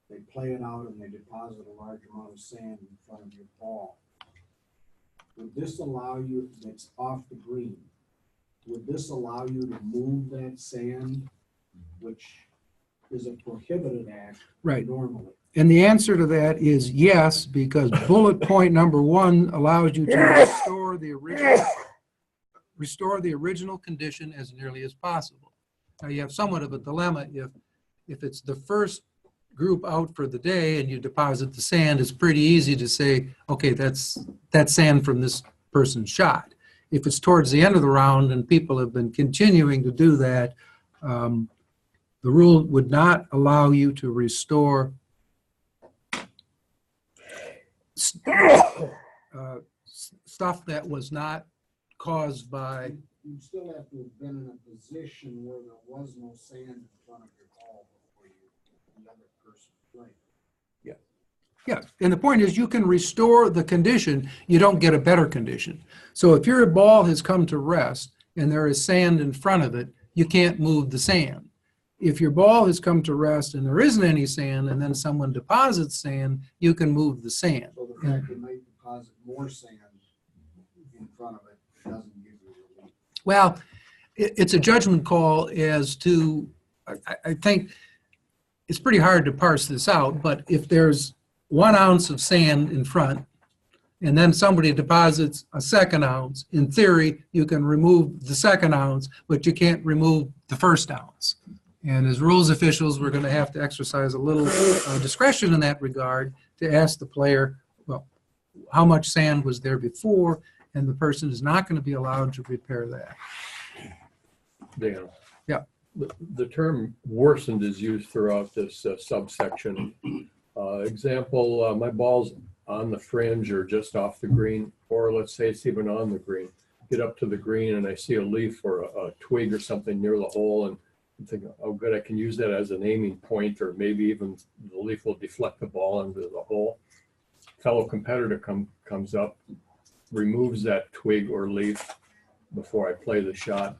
Speaker 9: they play it out and they deposit a large amount of sand in front of your ball. Would this allow you, that's off the green, would this allow you to move that sand, which is a prohibited act
Speaker 4: Right.
Speaker 9: normally?
Speaker 4: And the answer to that is yes, because bullet point number 1 allows you to restore the original condition as nearly as possible. Now you have somewhat of a dilemma if it's the first group out for the day and you deposit the sand, it's pretty easy to say, okay, that's sand from this person's shot. If it's towards the end of the round and people have been continuing to do that, the The rule would not allow you to restore stuff that was not caused by,
Speaker 9: You still have to have been in a position where there was no sand in front of your ball before the other person played.
Speaker 4: yeah. And the point is you can restore the condition, you don't get a better condition. So if your ball has come to rest and there is sand in front of it, you can't move the sand. If your ball has come to rest and there isn't any sand and then someone deposits sand, you can move the sand.
Speaker 9: So the fact you might deposit more sand in front of it doesn't give you relief.
Speaker 4: Well, it's a judgment call as to, I think it's pretty hard to parse this out, but if there's 1 ounce of sand in front and then somebody deposits a 2nd ounce, in theory, you can remove the 2nd ounce, but you can't remove the 1st ounce. And as rules officials, we're going to have to exercise a little discretion in that regard to ask the player, well, how much sand was there before, and the person is not going to be allowed to repair that.
Speaker 10: Dan.
Speaker 4: Yeah.
Speaker 10: The term worsened is used throughout this subsection. Example, my ball's on the fringe or just off the green, or let's say it's even on the green. Get up to the green and I see a leaf or a twig or something near the hole, and I'm thinking, oh good, I can use that as an aiming point, or maybe even the leaf will deflect the ball into the hole. Fellow competitor comes up, removes that twig or leaf before I play the shot.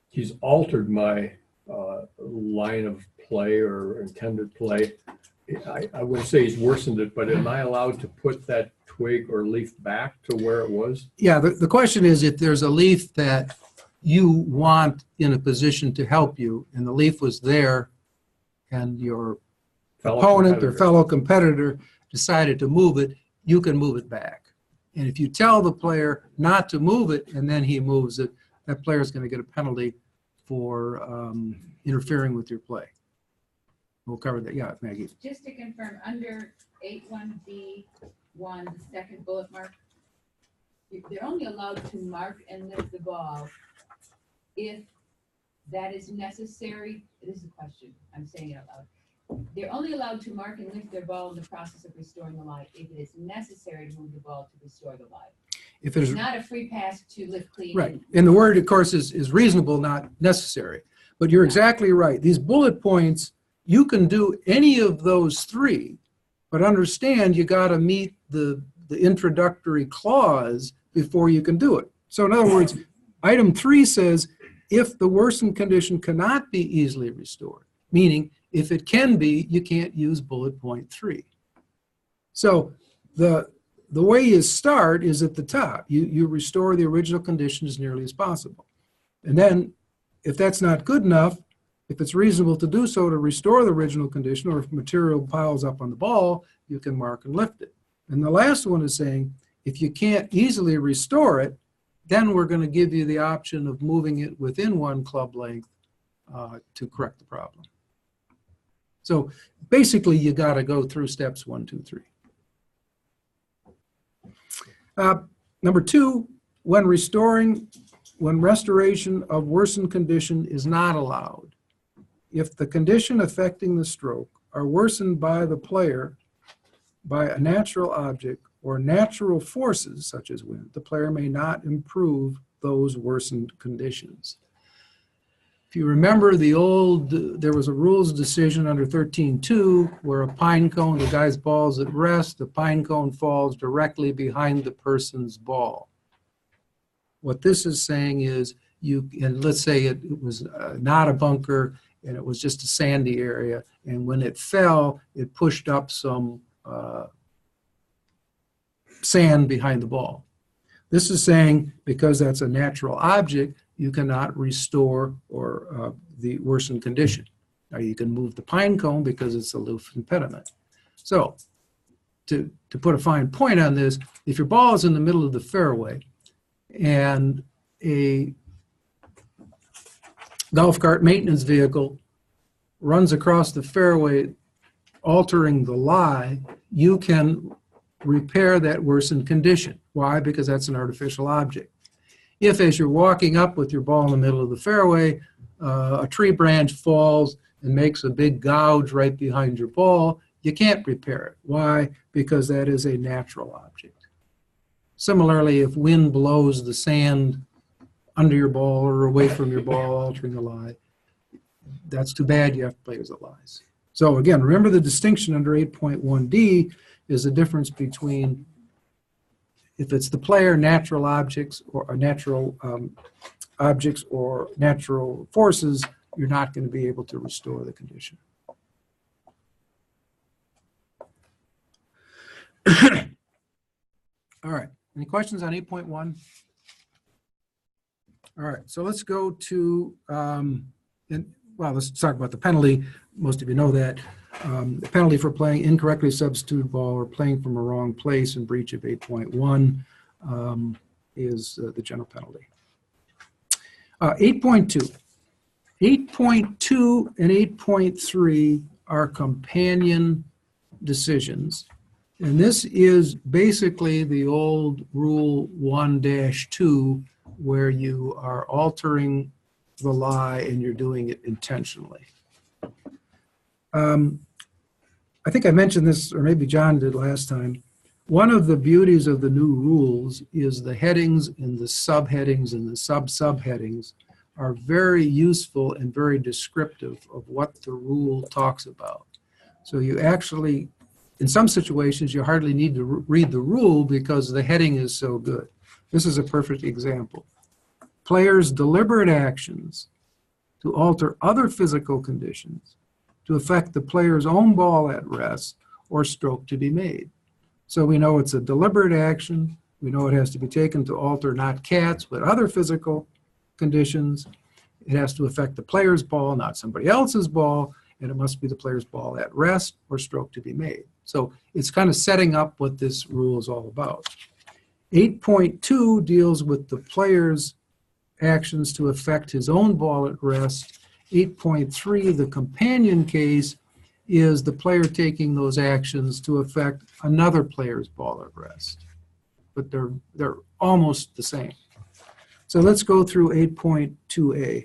Speaker 10: He's altered my line of play or intended play. I wouldn't say he's worsened it, but am I allowed to put that twig or leaf back to where it was?
Speaker 4: Yeah, the question is if there's a leaf that you want in a position to help you, and the leaf was there, and your opponent or fellow competitor decided to move it, you can move it back. And if you tell the player not to move it and then he moves it, that player is going to get a penalty for interfering with your play. We'll cover that. Yeah, Maggie.
Speaker 11: Just to confirm, under 8.1B1, the second bullet mark, they're only allowed to mark and lift the ball if that is necessary. This is a question. I'm saying it out loud. They're only allowed to mark and lift their ball in the process of restoring the lie if it is necessary to move the ball to restore the lie.
Speaker 4: If it's
Speaker 11: not a free pass to lift clean.
Speaker 4: Right. And the word, of course, is reasonable, not necessary. But you're exactly right. These bullet points, you can do any of those 3, but understand you got to meet the introductory clause before you can do it. So in other words, item 3 says, if the worsened condition cannot be easily restored, meaning if it can be, you can't use bullet point 3. So the way you start is at the top. You restore the original condition as nearly as possible. And then if that's not good enough, if it's reasonable to do so to restore the original condition, or if material piles up on the ball, you can mark and lift it. And the last one is saying, if you can't easily restore it, then we're going to give you the option of moving it within 1 club length to correct the problem. So basically, you got to go through steps 1, 2, 3. Number 2, when restoration of worsened condition is not allowed, if the condition affecting the stroke are worsened by the player by a natural object or natural forces such as wind, the player may not improve those worsened conditions. If you remember there was a rules decision under 13.2 where a pine cone, the guy's ball's at rest, the pine cone falls directly behind the person's ball. What this is saying is, and let's say it was not a bunker and it was just a sandy area, and when it fell, it pushed up some sand behind the ball. This is saying because that's a natural object, you cannot restore the worsened condition. Now you can move the pine cone because it's a loose impediment. So to put a fine point on this, if your ball is in the middle of the fairway and a golf cart maintenance vehicle runs across the fairway altering the lie, you can repair that worsened condition. Why? Because that's an artificial object. If, as you're walking up with your ball in the middle of the fairway, a tree branch falls and makes a big gouge right behind your ball, you can't repair it. Why? Because that is a natural object. Similarly, if wind blows the sand under your ball or away from your ball, altering the lie, that's too bad. You have to play as it lies. So again, remember the distinction under 8.1D is the difference between if it's the player, natural objects or natural objects or natural forces, you're not going to be able to restore the condition. All right. Any questions on 8.1? All right. So let's go to, let's talk about the penalty. Most of you know that. The penalty for playing incorrectly substituted ball or playing from a wrong place in breach of 8.1 is the general penalty. 8.2. 8.2 and 8.3 are companion decisions. And this is basically the old Rule 1-2 where you are altering the lie and you're doing it intentionally. I think I mentioned this, or maybe John did last time. One of the beauties of the new rules is the headings and the subheadings and the sub-subheadings are very useful and very descriptive of what the rule talks about. So you actually, in some situations, you hardly need to read the rule because the heading is so good. This is a perfect example. Players' deliberate actions to alter other physical conditions to affect the player's own ball at rest or stroke to be made. So we know it's a deliberate action. We know it has to be taken to alter not cats, but other physical conditions. It has to affect the player's ball, not somebody else's ball, and it must be the player's ball at rest or stroke to be made. So it's kind of setting up what this rule is all about. 8.2 deals with the player's actions to affect his own ball at rest. 8.3, the companion case, is the player taking those actions to affect another player's ball at rest. But they're almost the same. So let's go through 8.2a.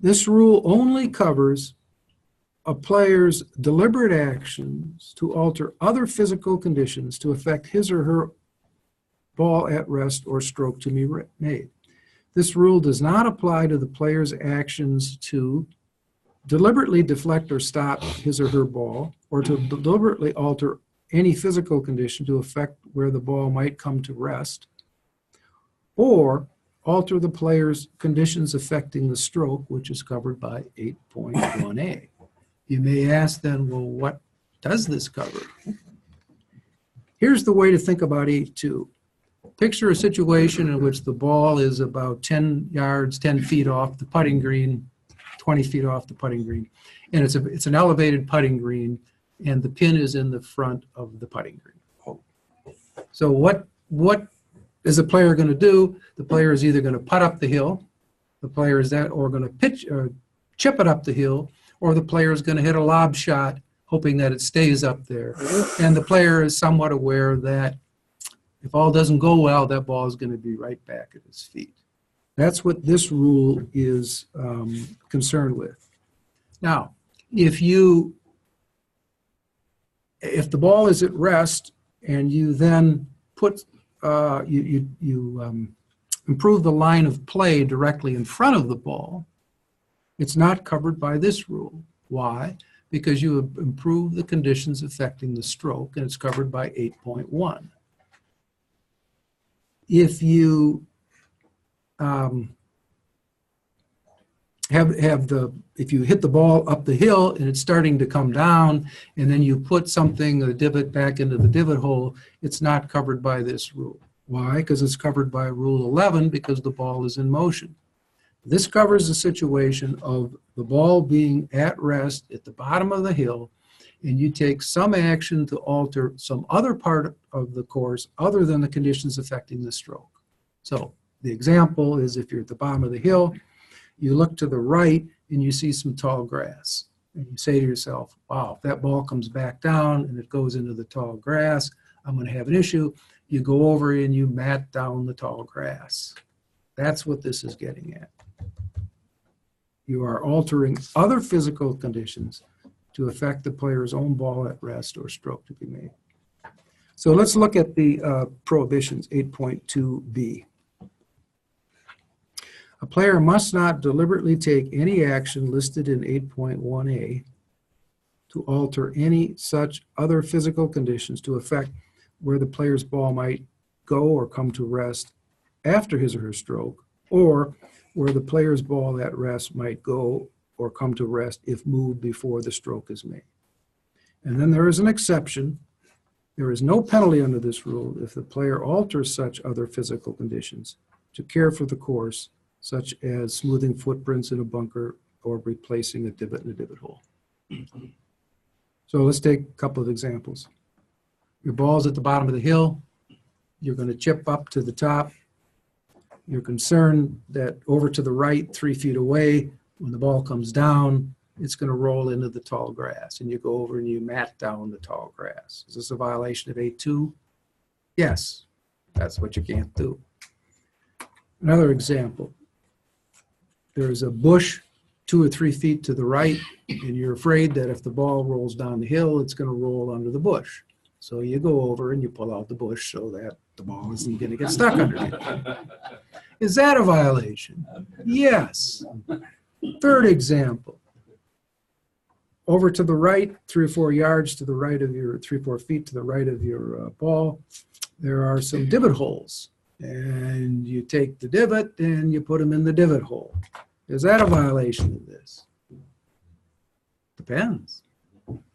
Speaker 4: This rule only covers a player's deliberate actions to alter other physical conditions to affect his or her ball at rest or stroke to be made. This rule does not apply to the player's actions to deliberately deflect or stop his or her ball, or to deliberately alter any physical condition to affect where the ball might come to rest, or alter the player's conditions affecting the stroke, which is covered by 8.1a. You may ask then, well, what does this cover? Here's the way to think about 8.2. Picture a situation in which the ball is about 10 yards, 10 feet off the putting green, 20 feet off the putting green. And it's an elevated putting green, and the pin is in the front of the putting green. So what is the player going to do? The player is either going to putt up the hill, the player is or going to pitch or chip it up the hill, or the player is going to hit a lob shot, hoping that it stays up there. And the player is somewhat aware that if all doesn't go well, that ball is going to be right back at his feet. That's what this rule is concerned with. Now, if the ball is at rest and you then put improve the line of play directly in front of the ball, it's not covered by this rule. Why? Because you have improved the conditions affecting the stroke, and it's covered by 8.1. If you if you hit the ball up the hill and it's starting to come down, and then you put a divot back into the divot hole, it's not covered by this rule. Why? Because it's covered by Rule 11, because the ball is in motion. This covers the situation of the ball being at rest at the bottom of the hill, and you take some action to alter some other part of the course other than the conditions affecting the stroke. So the example is, if you're at the bottom of the hill, you look to the right and you see some tall grass. And you say to yourself, wow, if that ball comes back down and it goes into the tall grass, I'm going to have an issue. You go over and you mat down the tall grass. That's what this is getting at. you are altering other physical conditions to affect the player's own ball at rest or stroke to be made. So let's look at the prohibitions, 8.2b. A player must not deliberately take any action listed in 8.1a to alter any such other physical conditions to affect where the player's ball might go or come to rest after his or her stroke, or where the player's ball at rest might go or come to rest if moved before the stroke is made. And then there is an exception. There is no penalty under this rule if the player alters such other physical conditions to care for the course, such as smoothing footprints in a bunker or replacing a divot in a divot hole. So let's take a couple of examples. Your ball's at the bottom of the hill. You're going to chip up to the top. You're concerned that over to the right, 3 feet away, when the ball comes down, it's going to roll into the tall grass. And you go over and you mat down the tall grass. Is this a violation of 8.2? Yes, that's what you can't do. Another example. There's a bush 2 or 3 feet to the right, and you're afraid that if the ball rolls down the hill, it's going to roll under the bush. So you go over and you pull out the bush so that the ball isn't going to get stuck underneath. Is that a violation? Yes. Third example. Over to the right, 3 or 4 yards to the right of your, 3 or 4 feet to the right of your ball, there are some divot holes. And you take the divot and you put them in the divot hole. Is that a violation of this? Depends.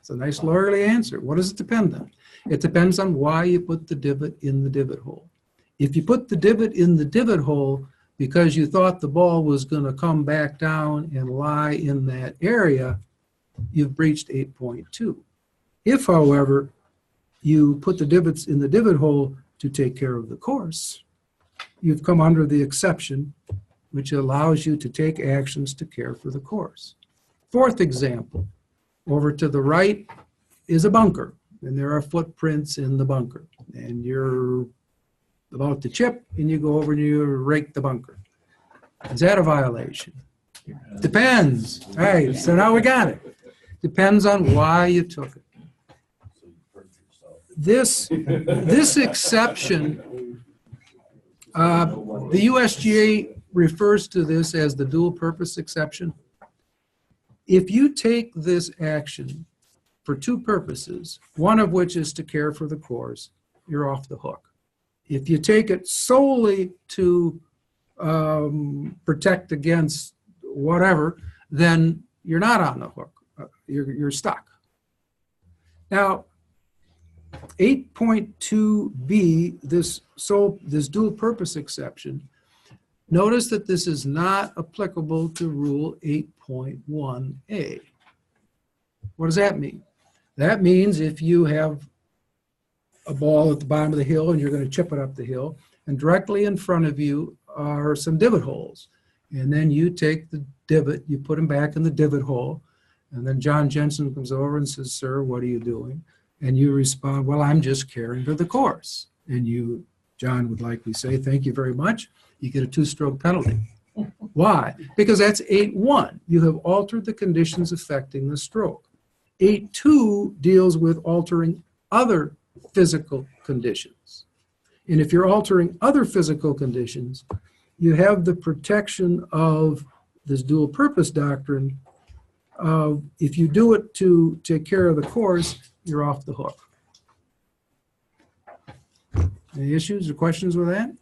Speaker 4: It's a nice lawyerly answer. What does it depend on? It depends on why you put the divot in the divot hole. If you put the divot in the divot hole because you thought the ball was going to come back down and lie in that area, you've breached 8.2. If, however, you put the divots in the divot hole to take care of the course, you've come under the exception, which allows you to take actions to care for the course. Fourth example, over to the right is a bunker, and there are footprints in the bunker, and you're about to chip, and you go over and you rake the bunker. Is that a violation? Depends. All right, so now we got it. Depends on why you took it. This exception, the USGA refers to this as the dual purpose exception. If you take this action for 2 purposes, one of which is to care for the course, you're off the hook. If you take it solely to protect against whatever, then you're not on the hook. You're stuck. Now, 8.2b, this dual purpose exception, notice that this is not applicable to Rule 8.1a. What does that mean? That means if you have a ball at the bottom of the hill and you're going to chip it up the hill, and directly in front of you are some divot holes, and then you take the divot, you put them back in the divot hole, and then John Jensen comes over and says, "Sir, what are you doing?" And you respond, "Well, I'm just caring for the course." And John would likely say, "Thank you very much." You get a 2-stroke penalty. Why? Because that's 8.1. You have altered the conditions affecting the stroke. 8.2 deals with altering other physical conditions. And if you're altering other physical conditions, you have the protection of this dual purpose doctrine. If you do it to take care of the course, you're off the hook. Any issues or questions with that?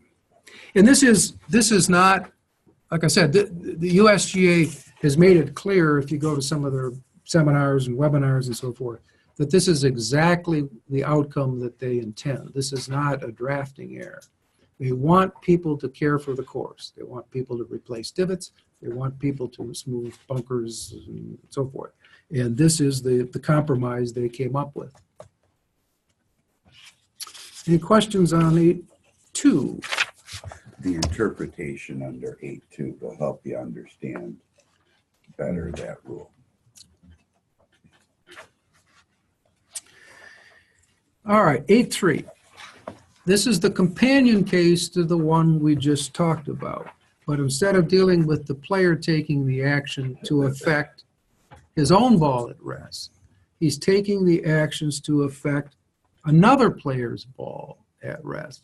Speaker 4: And this is not, like I said, the USGA has made it clear, if you go to some of their seminars and webinars and so forth, that this is exactly the outcome that they intend. This is not a drafting error. They want people to care for the course. They want people to replace divots. They want people to smooth bunkers and so forth. And this is the compromise they came up with. Any questions on 8.2?
Speaker 7: The interpretation under 8.2 will help you understand better that rule.
Speaker 4: All right, 8.3. This is the companion case to the one we just talked about. But instead of dealing with the player taking the action to affect his own ball at rest, he's taking the actions to affect another player's ball at rest.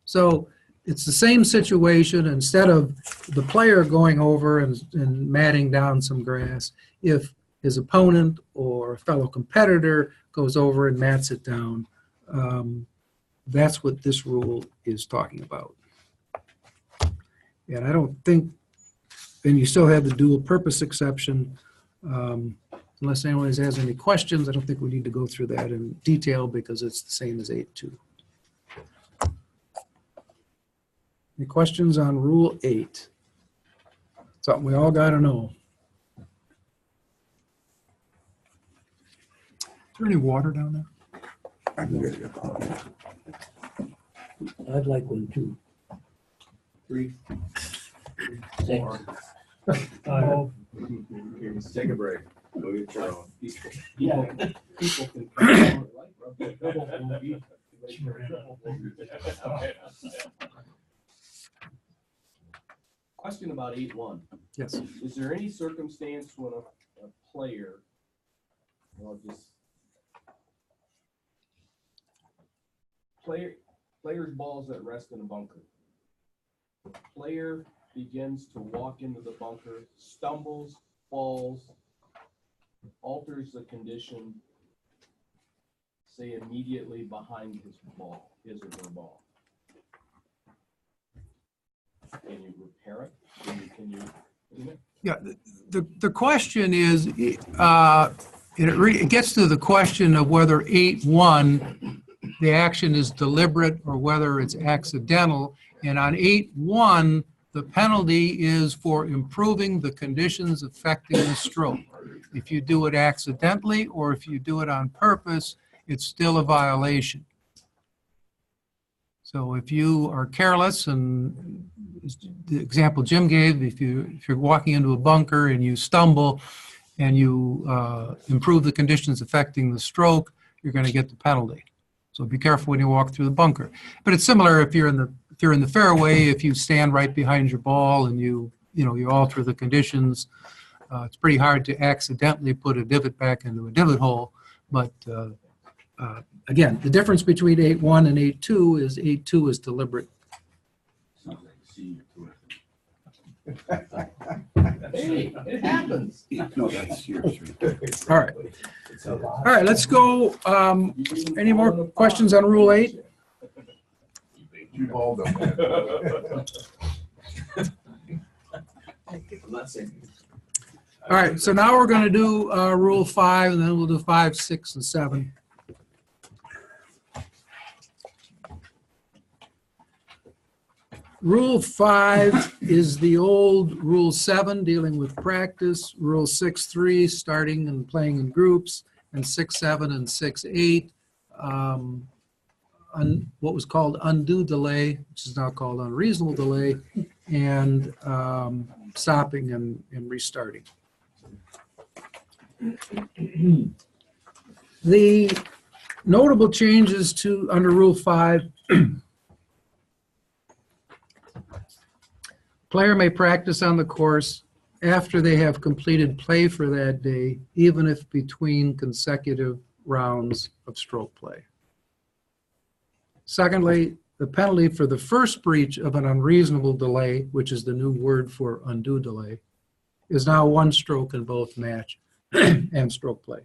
Speaker 4: So it's the same situation. Instead of the player going over and matting down some grass, if his opponent or a fellow competitor goes over and mats it down, that's what this rule is talking about. And I don't think, and you still have the dual purpose exception. Unless anyone has any questions, I don't think we need to go through that in detail because it's the same as 8.2. Any questions on Rule 8? Something we all got to know. Is there any water down there?
Speaker 7: I can get you.
Speaker 1: I'd like one too.
Speaker 3: 3,
Speaker 1: 6.
Speaker 3: 5.
Speaker 6: Take a break. Go get your own.
Speaker 3: Yeah. People can come out like rub their double bogey. Question about 8-1.
Speaker 4: Yes.
Speaker 3: Is there any circumstance when a player, well, just player's balls at rest in a bunker? The player begins to walk into the bunker, stumbles, falls, alters the condition, say immediately behind his ball, his or her ball. Can you repair it? Can you?
Speaker 4: Yeah, the question is, it gets to the question of whether 8.1, the action is deliberate or whether it's accidental. And on 8.1, the penalty is for improving the conditions affecting the stroke. If you do it accidentally or if you do it on purpose, it's still a violation. So if you are careless, and the example Jim gave, if you're walking into a bunker and you stumble and you improve the conditions affecting the stroke, you're going to get the penalty. So be careful when you walk through the bunker. But it's similar if you're in the fairway, if you stand right behind your ball and you alter the conditions. It's pretty hard to accidentally put a divot back into a divot hole, but again, the difference between 8.1 and 8.2 is 8.2 is deliberate.
Speaker 3: Hey, it happens.
Speaker 7: No, that's yours.
Speaker 4: All right. All right, let's go. Any more questions on Rule 8?
Speaker 5: You've all done that.
Speaker 6: I'm not saying.
Speaker 4: All right, so now we're going to do Rule 5, and then we'll do 5, 6, and 7. Rule 5 is the old Rule 7 dealing with practice, Rule 6.3 starting and playing in groups, and 6.7 and 6.8 what was called undue delay, which is now called unreasonable delay, and stopping and restarting. The notable changes to under Rule 5, player may practice on the course after they have completed play for that day, even if between consecutive rounds of stroke play. Secondly, the penalty for the first breach of an unreasonable delay, which is the new word for undue delay, is now 1 stroke in both match and stroke play.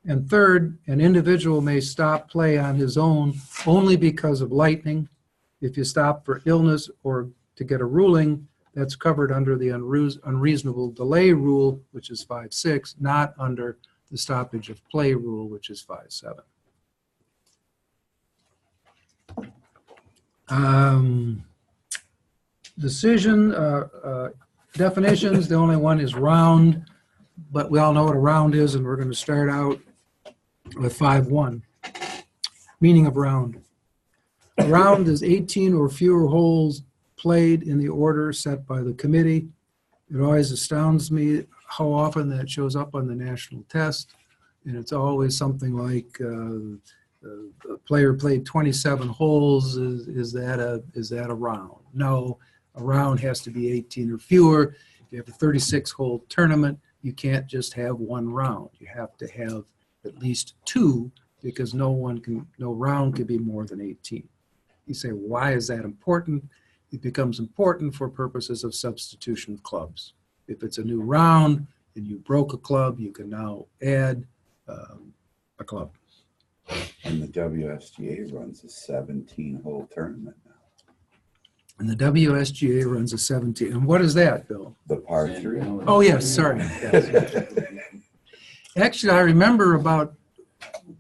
Speaker 4: And third, an individual may stop play on his own only because of lightning. If you stop for illness or to get a ruling, that's covered under the unreasonable delay rule, which is 5.6, not under the stoppage of play rule, which is 5.7. Definitions, the only one is round, but we all know what a round is, and we're going to start out with 5.1. Meaning of round. A round is 18 or fewer holes played in the order set by the committee. It always astounds me how often that shows up on the national test, and it's always something like a player played 27 holes. Is that a round? No, a round has to be 18 or fewer. If you have a 36-hole tournament, you can't just have one round. You have to have at least two, because no round can be more than 18. You say, why is that important? It becomes important for purposes of substitution of clubs. If it's a new round and you broke a club, you can now add a club.
Speaker 7: And the WSGA runs a 17-hole tournament now.
Speaker 4: And the WSGA runs a 17. And what is that, Bill?
Speaker 7: The par 3.
Speaker 4: Oh, yes, sorry. Yes. Actually, I remember about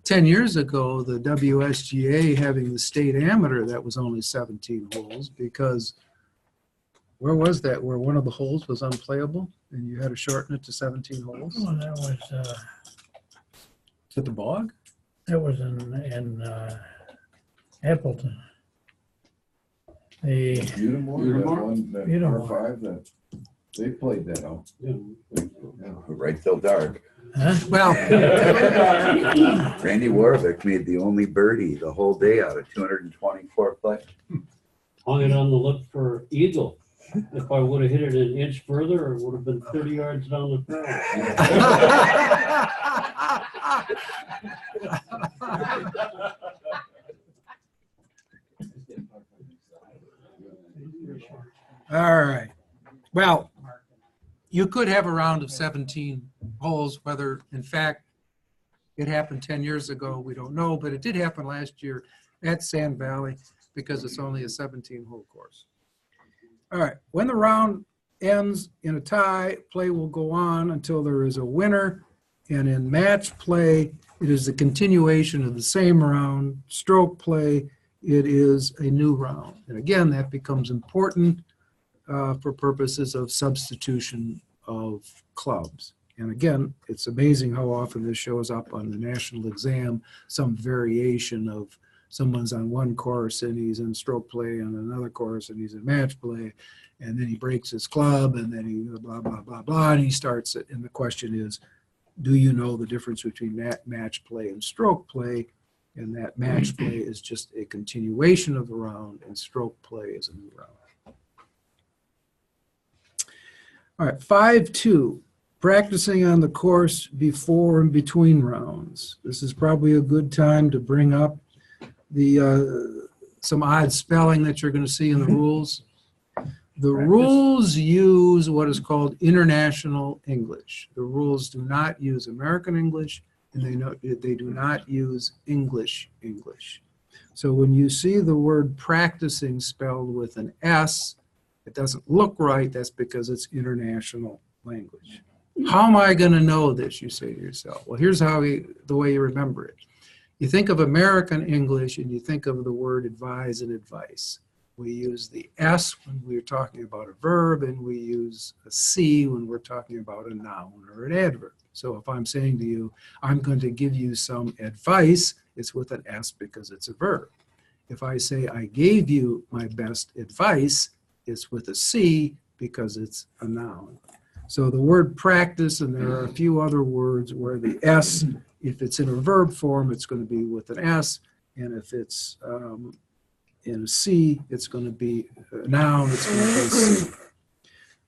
Speaker 4: 10 years ago, the WSGA having the state amateur that was only 17 holes, because where was that? Where one of the holes was unplayable and you had to shorten it to 17 holes?
Speaker 1: Oh, that was,
Speaker 4: Is it the bog?
Speaker 1: that was in Appleton. The,
Speaker 5: Beautimore, that one, that
Speaker 1: Beautimore.
Speaker 5: par 5, that, they played that out.
Speaker 7: Right till dark.
Speaker 1: huh?
Speaker 4: Well,
Speaker 7: Randy Warwick made the only birdie the whole day out of 224 play.
Speaker 12: Hung it on the lip for eagle. If I would have hit it an inch further, it would have been 30 yards down the
Speaker 4: all right. Well, you could have a round of 17 holes, whether in fact it happened 10 years ago, we don't know, but it did happen last year at Sand Valley because it's only a 17-hole course. All right, when the round ends in a tie, play will go on until there is a winner, and in match play, it is the continuation of the same round. Stroke play, it is a new round. And again, that becomes important for purposes of substitution of clubs. And again, it's amazing how often this shows up on the national exam, some variation of someone's on one course and he's in stroke play, on another course and he's in match play, and then he breaks his club, and then he blah, blah, blah, blah, and he starts it. And the question is, do you know the difference between that match play and stroke play? And that match play is just a continuation of the round, and stroke play is a new round. All right, 5-2, practicing on the course before and between rounds. This is probably a good time to bring up the some odd spelling that you're going to see in the rules. The rules use what is called international English. The rules do not use American English, and they do not use English. So when you see the word practicing spelled with an S, it doesn't look right. That's because it's international language. How am I going to know this, you say to yourself? Well, here's the way you remember it. You think of American English and you think of the word advise and advice. We use the S when we're talking about a verb, and we use a C when we're talking about a noun or an adverb. So if I'm saying to you, I'm going to give you some advice, it's with an S because it's a verb. If I say I gave you my best advice, it's with a C because it's a noun. So the word practice, and there are a few other words where the S, if it's in a verb form, it's going to be with an S, and if it's in a C, it's going to be a noun, it's going to be a C.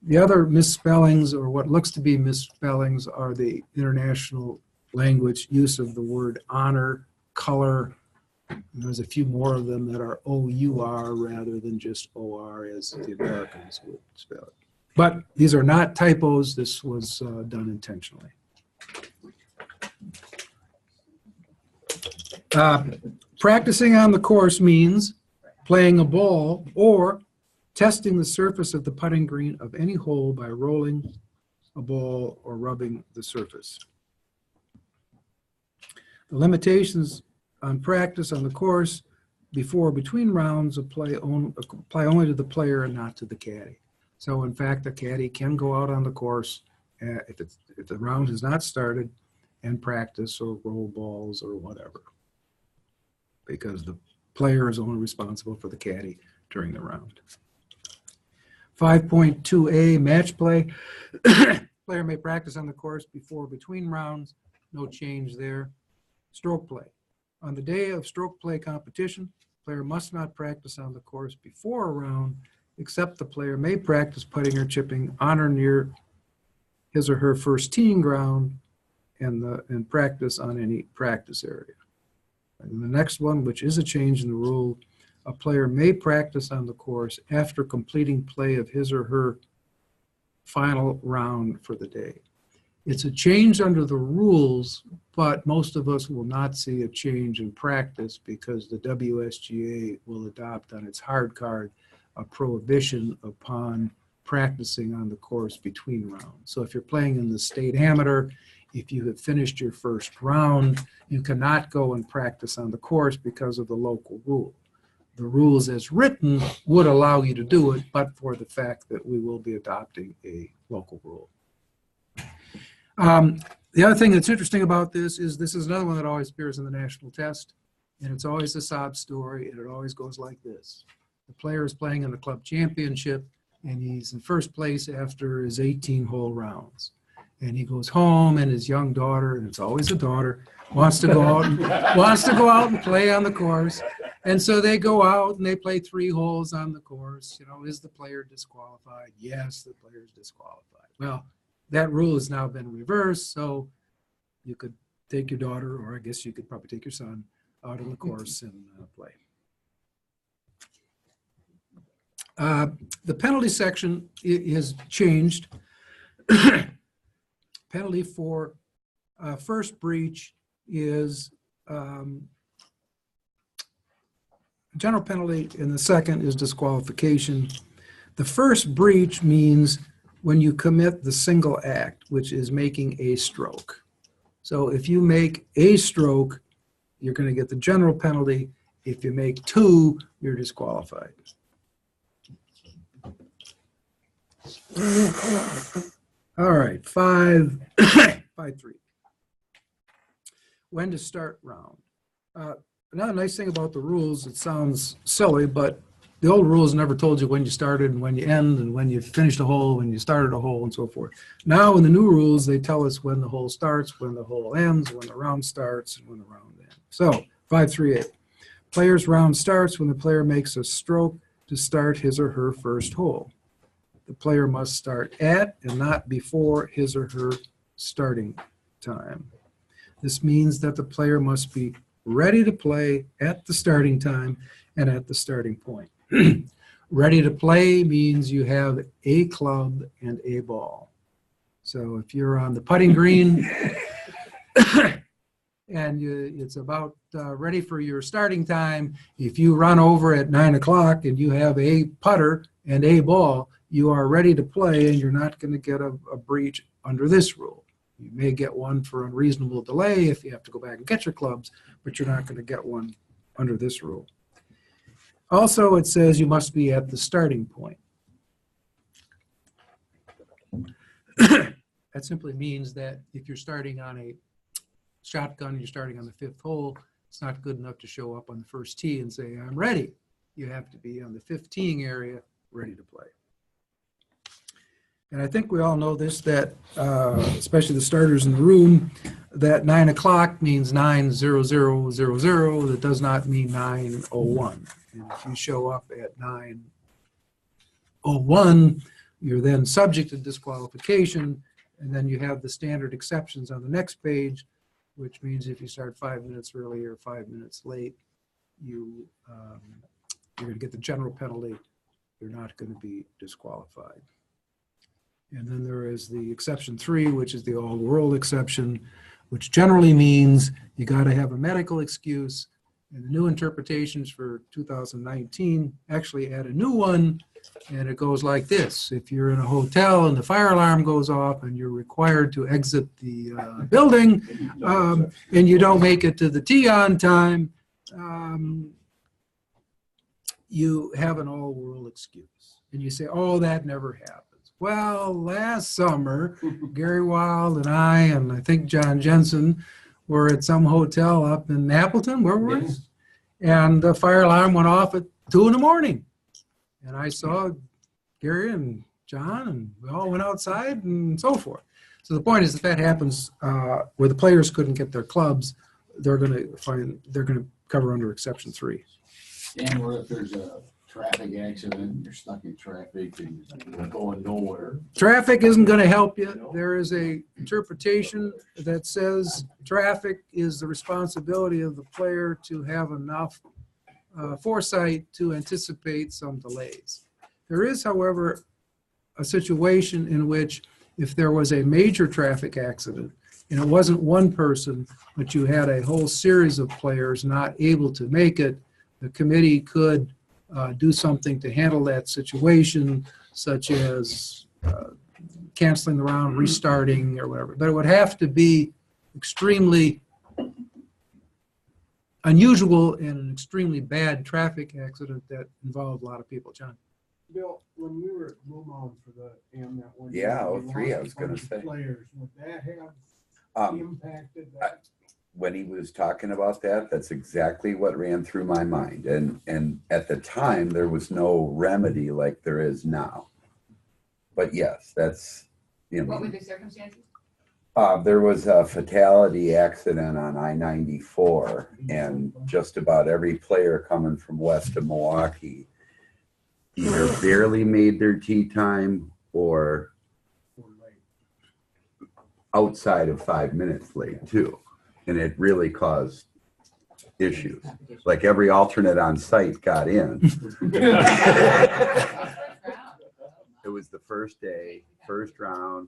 Speaker 4: The other misspellings, or what looks to be misspellings, are the international language use of the word honor, color. And there's a few more of them that are O-U-R rather than just O-R as the Americans would spell it. But these are not typos. This was done intentionally. Practicing on the course means playing a ball or testing the surface of the putting green of any hole by rolling a ball or rubbing the surface. The limitations on practice on the course before or between rounds apply only to the player and not to the caddy. So in fact, the caddy can go out on the course if the round has not started and practice or roll balls or whatever, because the player is only responsible for the caddy during the round. 5.2a, match play. Player may practice on the course before or between rounds. No change there. Stroke play. On the day of stroke play competition, player must not practice on the course before a round except the player may practice putting or chipping on or near his or her first teeing ground and practice on any practice area. And the next one, which is a change in the rule, a player may practice on the course after completing play of his or her final round for the day. It's a change under the rules, but most of us will not see a change in practice because the WSGA will adopt on its hard card a prohibition upon practicing on the course between rounds. So if you're playing in the state amateur, if you have finished your first round, you cannot go and practice on the course because of the local rule. The rules as written would allow you to do it, but for the fact that we will be adopting a local rule. The other thing that's interesting about this is another one that always appears in the national test, and it's always a sob story, and it always goes like this. The player is playing in the club championship, and he's in first place after his 18-hole rounds. And he goes home, and his young daughter, and it's always a daughter, wants to go out and play on the course. And so they go out and they play 3 holes on the course. You know, is the player disqualified? Yes, the player is disqualified. Well, that rule has now been reversed, so you could take your daughter, or I guess you could probably take your son, out on the course and play. The penalty section is changed. Penalty for first breach is general penalty, and the second is disqualification. The first breach means when you commit the single act, which is making a stroke. So if you make a stroke, you're going to get the general penalty. If you make 2, you're disqualified. All right, 5-3. When to start round. Another nice thing about the rules, it sounds silly, but the old rules never told you when you started and when you end and when you finished a hole, when you started a hole, and so forth. Now in the new rules, they tell us when the hole starts, when the hole ends, when the round starts, and when the round ends. So 5-3-8. Player's round starts when the player makes a stroke to start his or her first hole. The player must start at and not before his or her starting time. This means that the player must be ready to play at the starting time and at the starting point. Ready to play means you have a club and a ball. So if you're on the putting green and it's about ready for your starting time, if you run over at 9 o'clock and you have a putter and a ball, you are ready to play, and you're not going to get a breach under this rule. You may get one for unreasonable delay if you have to go back and get your clubs, but you're not going to get one under this rule. Also, it says you must be at the starting point. That simply means that if you're starting on a shotgun, you're starting on the 5th hole, it's not good enough to show up on the first tee and say, I'm ready. You have to be on the 5th teeing area, ready to play. And I think we all know this, that especially the starters in the room, that 9 o'clock means 9:00:00. That does not mean 9:01. And if you show up at 9:01, you're then subject to disqualification. And then you have the standard exceptions on the next page, which means if you start 5 minutes early or 5 minutes late, you're going to get the general penalty. You're not going to be disqualified. And then there is the exception 3, which is the all-world exception, which generally means you got to have a medical excuse. And the new interpretations for 2019 actually add a new one, and it goes like this. If you're in a hotel and the fire alarm goes off and you're required to exit the building and you don't make it to the tee on time, you have an all-world excuse. And you say, oh, that never happened. Well, last summer, Gary Wild and I think John Jensen were at some hotel up in Appleton, where were we? And the fire alarm went off at 2 in the morning. And I saw Gary and John, and we all went outside and so forth. So the point is, if that happens where the players couldn't get their clubs, they're going to cover under exception 3.
Speaker 3: And or if there's a
Speaker 13: traffic accident, you're stuck in traffic and you're going nowhere.
Speaker 4: Traffic isn't going to help you. There is a interpretation that says traffic is the responsibility of the player to have enough foresight to anticipate some delays. There is, however, a situation in which if there was a major traffic accident and it wasn't one person, but you had a whole series of players not able to make it, the committee could do something to handle that situation, such as canceling the round, restarting, or whatever. But it would have to be extremely unusual and an extremely bad traffic accident that involved a lot of people. John?
Speaker 9: Bill, when we were at Blue Mountain for the AMNet one.
Speaker 7: Yeah,
Speaker 9: we
Speaker 7: 03, I
Speaker 9: lost
Speaker 7: was
Speaker 9: a
Speaker 7: gonna
Speaker 9: bunch of
Speaker 7: say.
Speaker 9: Players, would that have
Speaker 7: Um,
Speaker 9: impacted that?
Speaker 7: when he was talking about that, that's exactly what ran through my mind. And at the time, there was no remedy like there is now. But yes, that's, you know.
Speaker 11: What were the circumstances?
Speaker 7: There was a fatality accident on I-94, and just about every player coming from west of Milwaukee either barely made their tee time or outside of 5 minutes late too. And it really caused issues. Like every alternate on site got in. It was the first day, first round.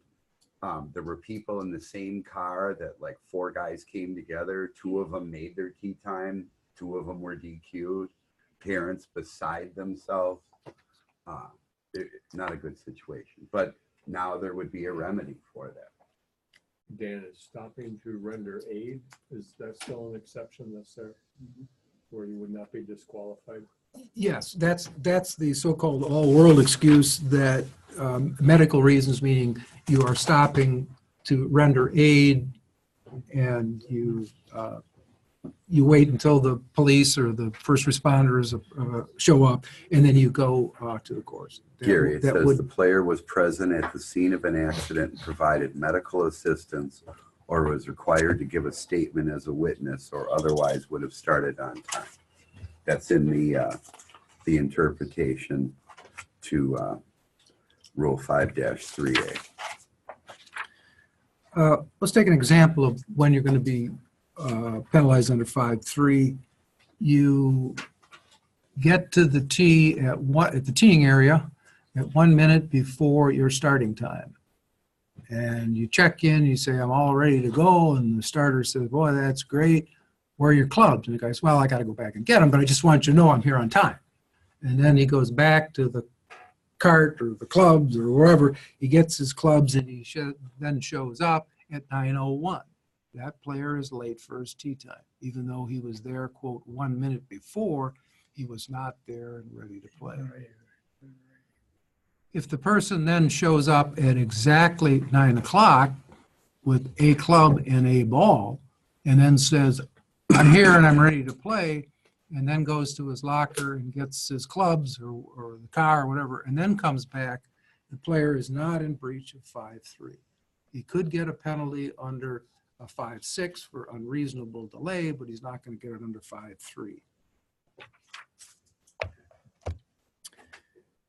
Speaker 7: There were people in the same car that like 4 guys came together. 2 of them made their tee time. 2 of them were DQ'd. Parents beside themselves. Not a good situation. But now there would be a remedy for that.
Speaker 10: Dan, is stopping to render aid, is that still an exception that's there? Where you would not be disqualified?
Speaker 4: Yes, that's the so-called all-world excuse that medical reasons, meaning you are stopping to render aid and you wait until the police or the first responders show up, and then you go to the course.
Speaker 7: Gary, it says the player was present at the scene of an accident and provided medical assistance or was required to give a statement as a witness or otherwise would have started on time. That's in the interpretation to Rule 5-3A.
Speaker 4: Let's take an example of when you're going to be penalized under 5-3. You get to the tee at the teeing area at 1 minute before your starting time. And you check in, you say, I'm all ready to go. And the starter says, boy, that's great. Where are your clubs? And the guy says, well, I got to go back and get them, but I just want you to know I'm here on time. And then he goes back to the cart or the clubs or wherever. He gets his clubs and he then shows up at 9:01. That player is late for his tee time. Even though he was there, quote, 1 minute before, he was not there and ready to play. If the person then shows up at exactly 9 o'clock with a club and a ball and then says, I'm here and I'm ready to play, and then goes to his locker and gets his clubs or the car or whatever, and then comes back, the player is not in breach of 5-3. He could get a penalty under a 5-6 for unreasonable delay, but he's not going to get it under 5-3.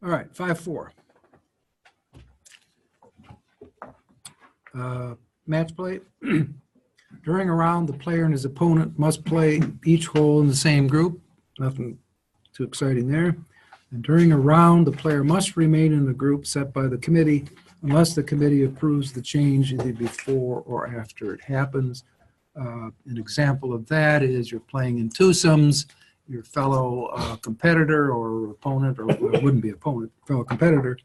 Speaker 4: All right, 5-4. Match play. During a round, the player and his opponent must play each hole in the same group. Nothing too exciting there. And during a round, the player must remain in the group set by the committee unless the committee approves the change either before or after it happens. An example of that is you're playing in twosomes. Your fellow competitor or opponent, or it wouldn't be opponent, fellow competitor,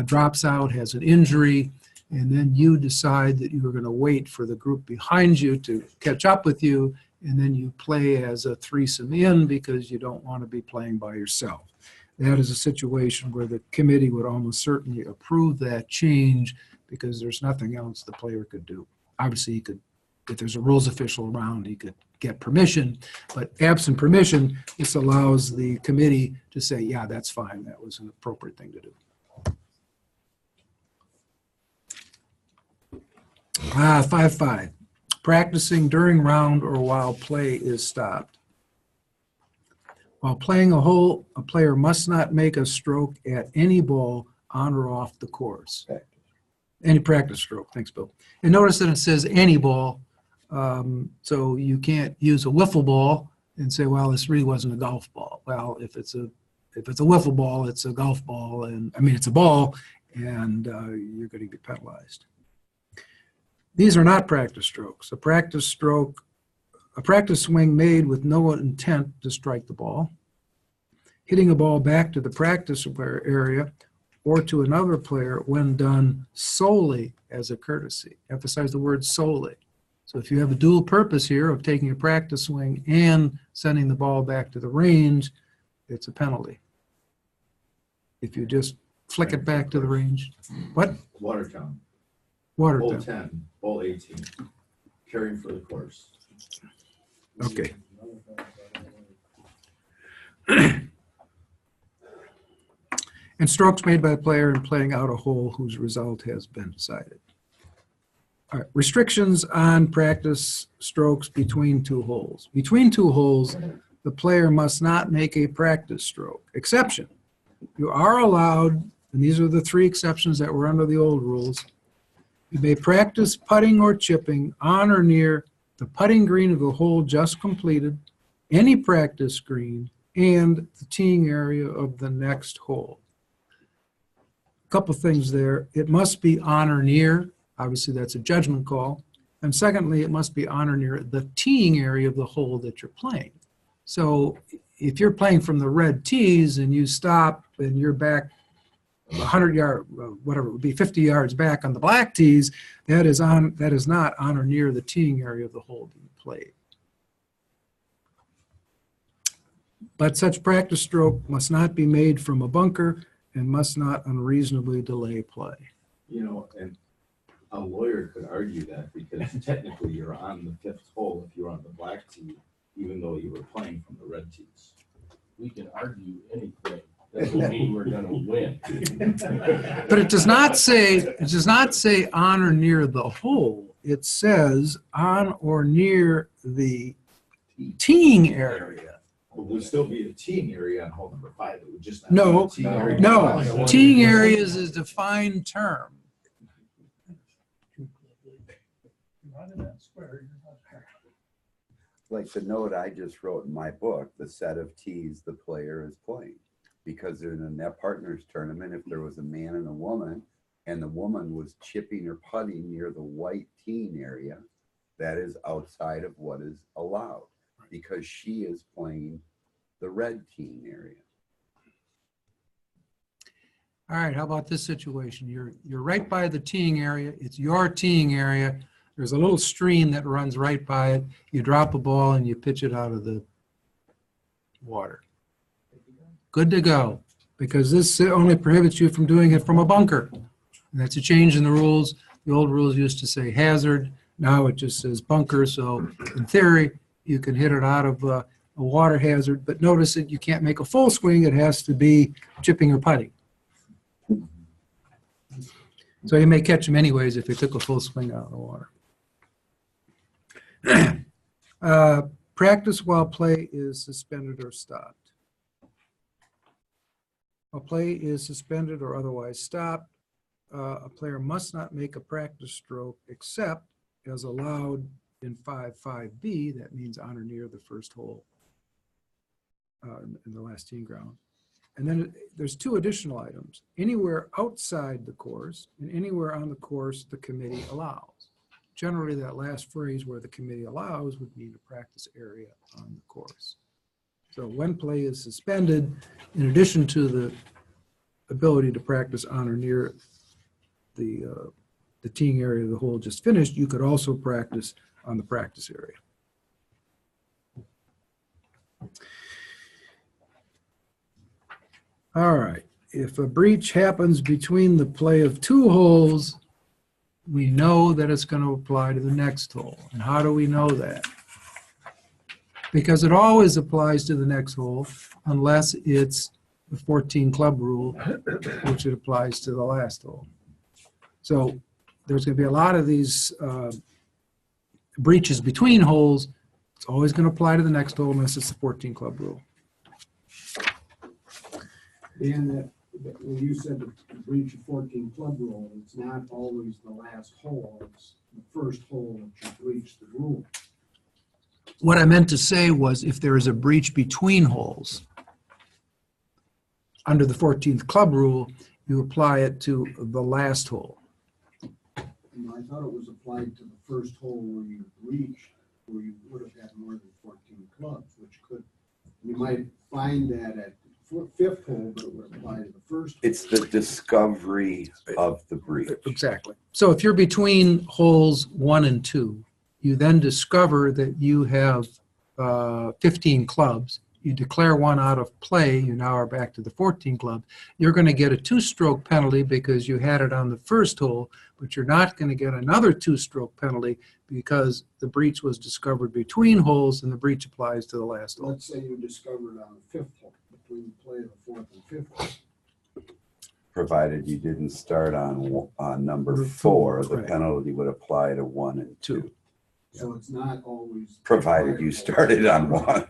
Speaker 4: drops out, has an injury, and then you decide that you're going to wait for the group behind you to catch up with you, and then you play as a threesome in because you don't want to be playing by yourself. That is a situation where the committee would almost certainly approve that change because there's nothing else the player could do. Obviously, he could, if there's a rules official around, he could get permission, but absent permission, this allows the committee to say, yeah, that's fine, that was an appropriate thing to do. 5-5. Practicing during round or while play is stopped. While playing a hole, a player must not make a stroke at any ball on or off the course. Any practice stroke. Thanks, Bill. And notice that it says any ball, so you can't use a wiffle ball and say, well, this really wasn't a golf ball. Well, if it's a wiffle ball, it's a golf ball, and I mean it's a ball, and you're going to be penalized. These are not practice strokes. A practice swing made with no intent to strike the ball, hitting a ball back to the practice area or to another player when done solely as a courtesy. Emphasize the word solely. So if you have a dual purpose here of taking a practice swing and sending the ball back to the range, it's a penalty. If you just flick it back to the range. What?
Speaker 6: Watertown.
Speaker 4: Watertown.
Speaker 6: Hole 10, hole 18, carrying for the course.
Speaker 4: Okay. And strokes made by the player in playing out a hole whose result has been decided. All right. Restrictions on practice strokes between two holes. Between two holes, the player must not make a practice stroke. Exception. You are allowed, and these are the three exceptions that were under the old rules. You may practice putting or chipping on or near the putting green of the hole just completed, any practice green, and the teeing area of the next hole. A couple things there. It must be on or near. Obviously, that's a judgment call. And secondly, it must be on or near the teeing area of the hole that you're playing. So if you're playing from the red tees and you stop and you're back 100 yards, whatever it would be, 50 yards back on the black tees, that is not on or near the teeing area of the hole that you played. But such practice stroke must not be made from a bunker and must not unreasonably delay play.
Speaker 6: You know, and a lawyer could argue that because technically you're on the fifth hole if you're on the black tee, even though you were playing from the red tees.
Speaker 3: We can argue anything. Doesn't mean we're gonna win.
Speaker 4: But it does not say on or near the hole. It says on or near the teeing area.
Speaker 6: But would still be a teeing area on hole number 5. It would just not
Speaker 4: No,
Speaker 6: be a teeing area.
Speaker 4: no. Teeing area is a defined term.
Speaker 7: Like the note I just wrote in my book, the set of tees the player is playing. Because in a net partners tournament, if there was a man and a woman, and the woman was chipping or putting near the white teeing area, that is outside of what is allowed, because she is playing the red teeing area.
Speaker 4: All right, how about this situation? You're right by the teeing area. It's your teeing area. There's a little stream that runs right by it. You drop a ball and you pitch it out of the water. Good to go, because this only prohibits you from doing it from a bunker. And that's a change in the rules. The old rules used to say hazard. Now it just says bunker. So in theory, you can hit it out of a water hazard. But notice that you can't make a full swing. It has to be chipping or putting. So you may catch them anyways if you took a full swing out of the water. Practice while play is suspended or stopped. While play is suspended or otherwise stopped, a player must not make a practice stroke except as allowed in 5.5b. That means on or near the first hole in the last teeing ground. And then there's two additional items. Anywhere outside the course and anywhere on the course the committee allows. Generally, that last phrase where the committee allows would mean a practice area on the course. So when play is suspended, in addition to the ability to practice on or near the teeing area of the hole just finished, you could also practice on the practice area. All right, if a breach happens between the play of two holes, we know that it's going to apply to the next hole. And how do we know that? Because it always applies to the next hole unless it's the 14 club rule, which it applies to the last hole. So there's going to be a lot of these breaches between holes. It's always going to apply to the next hole unless it's the 14 club rule.
Speaker 9: Dan, when you said the breach of 14 club rule, it's not always the last hole, it's the first hole that you breach the rule.
Speaker 4: What I meant to say was if there is a breach between holes, under the 14th club rule, you apply it to the last hole.
Speaker 9: You know, I thought it was applied to the first hole where you breached, where you would have had more than 14 clubs, which could, you might find that at the fifth hole, but it would apply to the first hole.
Speaker 7: It's the discovery of the breach.
Speaker 4: Exactly. So if you're between holes 1 and 2, you then discover that you have 15 clubs. You declare one out of play. You now are back to the 14 club. You're going to get a 2-stroke penalty because you had it on the first hole, but you're not going to get another 2-stroke penalty because the breach was discovered between holes and the breach applies to the last hole.
Speaker 9: Let's say you discovered on the fifth hole, between play of the fourth and fifth hole.
Speaker 7: Provided you didn't start on number 4, the
Speaker 4: Right.
Speaker 7: penalty would apply to 1 and 2.
Speaker 9: So it's not always.
Speaker 7: Provided you started on 1.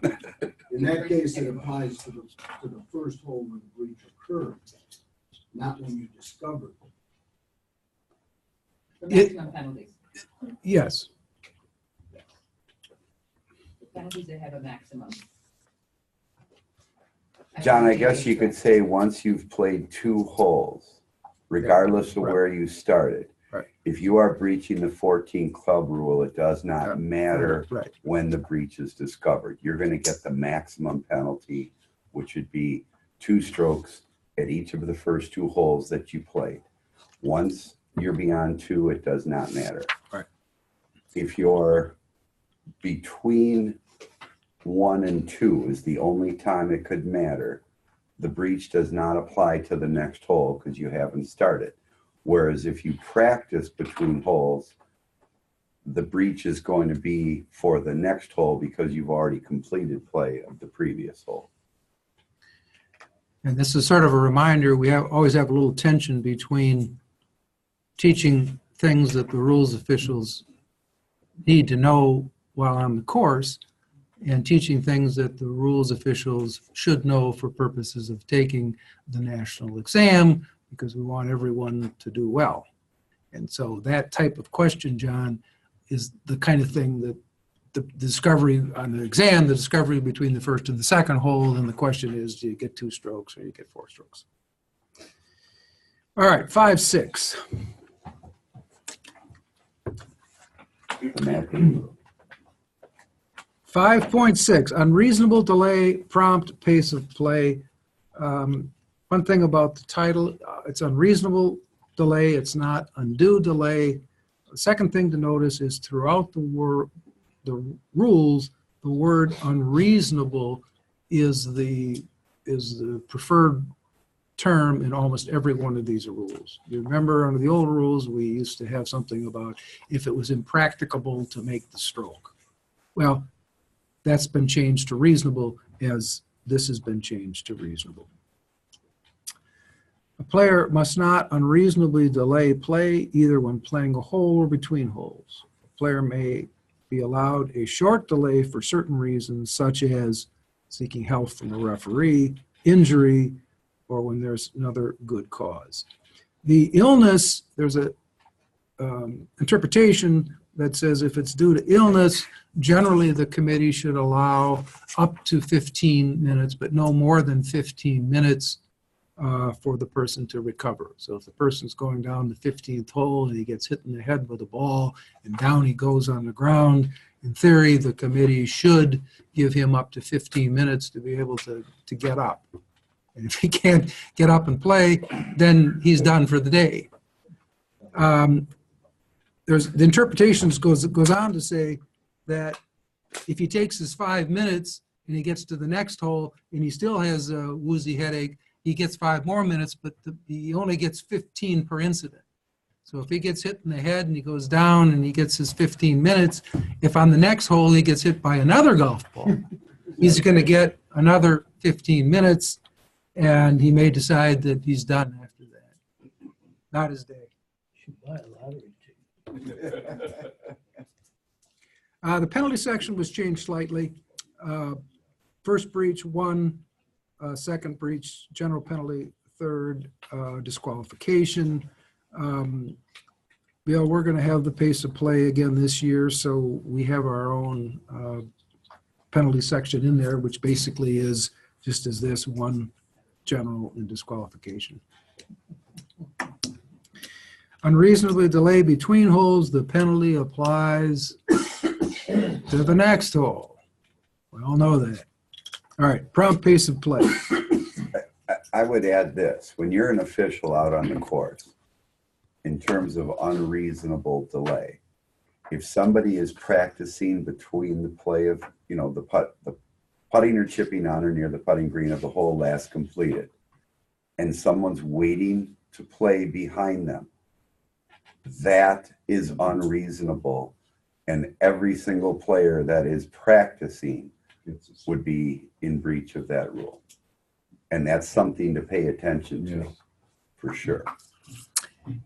Speaker 9: In that case, it applies to the first hole where the breach occurred, not when you discovered.
Speaker 11: The maximum penalties,
Speaker 4: Yes.
Speaker 11: the penalties that have a maximum.
Speaker 7: John, I guess you could say once you've played 2 holes, regardless of
Speaker 4: Right.
Speaker 7: where you started,
Speaker 4: Right.
Speaker 7: if you are breaching the 14 club rule, it does not matter
Speaker 4: Right.
Speaker 7: when the breach is discovered. You're going to get the maximum penalty, which would be 2 strokes at each of the first 2 holes that you played. Once you're beyond 2, it does not matter.
Speaker 4: Right.
Speaker 7: If you're between 1 and 2 is the only time it could matter, the breach does not apply to the next hole because you haven't started. Whereas if you practice between holes, the breach is going to be for the next hole because you've already completed play of the previous hole.
Speaker 4: And this is sort of a reminder, we always have a little tension between teaching things that the rules officials need to know while on the course and teaching things that the rules officials should know for purposes of taking the national exam, because we want everyone to do well. And so that type of question, John, is the kind of thing that the discovery on the exam, the discovery between the first and the second hole, and the question is, do you get 2 strokes or you get 4 strokes? All right, 5-6. 5.6, unreasonable delay, prompt pace of play. One thing about the title, it's unreasonable delay, it's not undue delay. The second thing to notice is throughout the rules, the word unreasonable is the preferred term in almost every one of these rules. You remember under the old rules, we used to have something about if it was impracticable to make the stroke. Well, that's been changed to reasonable as this has been changed to reasonable. A player must not unreasonably delay play either when playing a hole or between holes. A player may be allowed a short delay for certain reasons, such as seeking help from a referee, injury, or when there's another good cause. The illness, there's a interpretation that says if it's due to illness, generally the committee should allow up to 15 minutes, but no more than 15 minutes for the person to recover. So if the person's going down the 15th hole and he gets hit in the head with a ball and down he goes on the ground, in theory, the committee should give him up to 15 minutes to be able to get up. And if he can't get up and play, then he's done for the day. The interpretations goes on to say that if he takes his 5 minutes and he gets to the next hole and he still has a woozy headache, he gets 5 more minutes, but he only gets 15 per incident. So if he gets hit in the head and he goes down and he gets his 15 minutes, if on the next hole he gets hit by another golf ball, he's going to get another 15 minutes, and he may decide that he's done after that. Not his day.
Speaker 1: Should buy a lottery ticket.
Speaker 4: The penalty section was changed slightly. First breach, 1 second breach, general penalty, third disqualification. Bill, we're going to have the pace of play again this year, so we have our own penalty section in there, which basically is just as this, one general and disqualification. Unreasonably delay between holes, the penalty applies to the next hole. We all know that. All right, prompt pace of play.
Speaker 7: I would add this, when you're an official out on the course, in terms of unreasonable delay, if somebody is practicing between the play of, the putting or chipping on or near the putting green of the hole last completed, and someone's waiting to play behind them, that is unreasonable. And every single player that is practicing would be in breach of that rule. And that's something to pay attention to, for sure.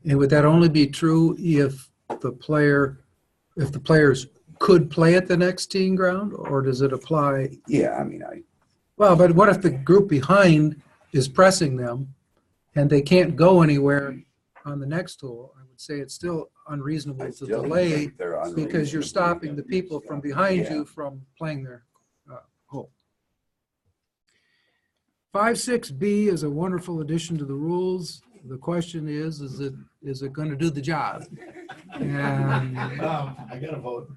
Speaker 4: And would that only be true if the players could play at the next teeing ground, or does it apply?
Speaker 7: Yeah,
Speaker 4: Well, but what if the group behind is pressing them and they can't go anywhere on the next hole? I would say it's still unreasonable to delay because you're stopping the people from behind you from playing their hole. 5.6b is a wonderful addition to the rules. The question is it going to do the job? And
Speaker 13: I gotta vote.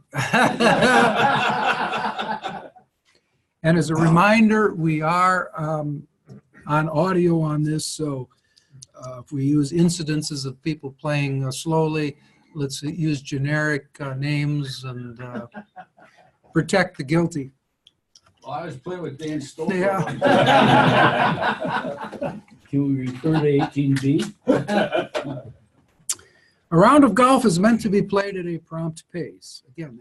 Speaker 4: and as a reminder, we are on audio on this, so if we use incidences of people playing slowly, let's use generic names and protect the guilty.
Speaker 1: Well, I was playing with Dan Stoker.
Speaker 4: Yeah.
Speaker 1: Can we refer to 18B?
Speaker 4: A round of golf is meant to be played at a prompt pace. Again,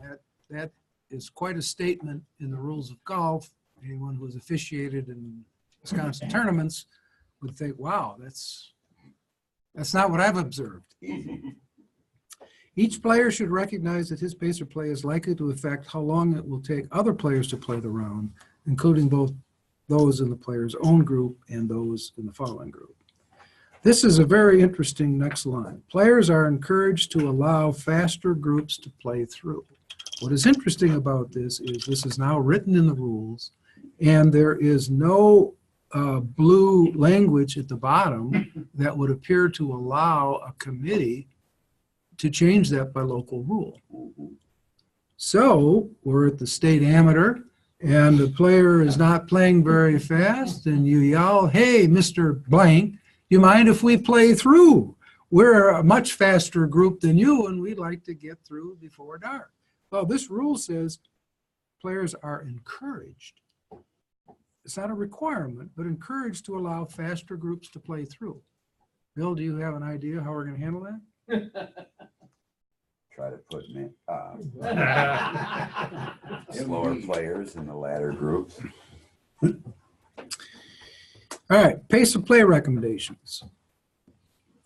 Speaker 4: that is quite a statement in the rules of golf. Anyone who has officiated in Wisconsin tournaments would think, wow, that's not what I've observed. Each player should recognize that his pace of play is likely to affect how long it will take other players to play the round, including both those in the player's own group and those in the following group. This is a very interesting next line. Players are encouraged to allow faster groups to play through. What is interesting about this is now written in the rules, and there is no blue language at the bottom that would appear to allow a committee to change that by local rule. So we're at the state amateur, and the player is not playing very fast, and you yell, hey, Mr. Blank, you mind if we play through? We're a much faster group than you, and we'd like to get through before dark. Well, this rule says players are encouraged. It's not a requirement, but encouraged to allow faster groups to play through. Bill, do you have an idea how we're going to handle that?
Speaker 7: Try to put slower players in the latter groups.
Speaker 4: All right, pace of play recommendations.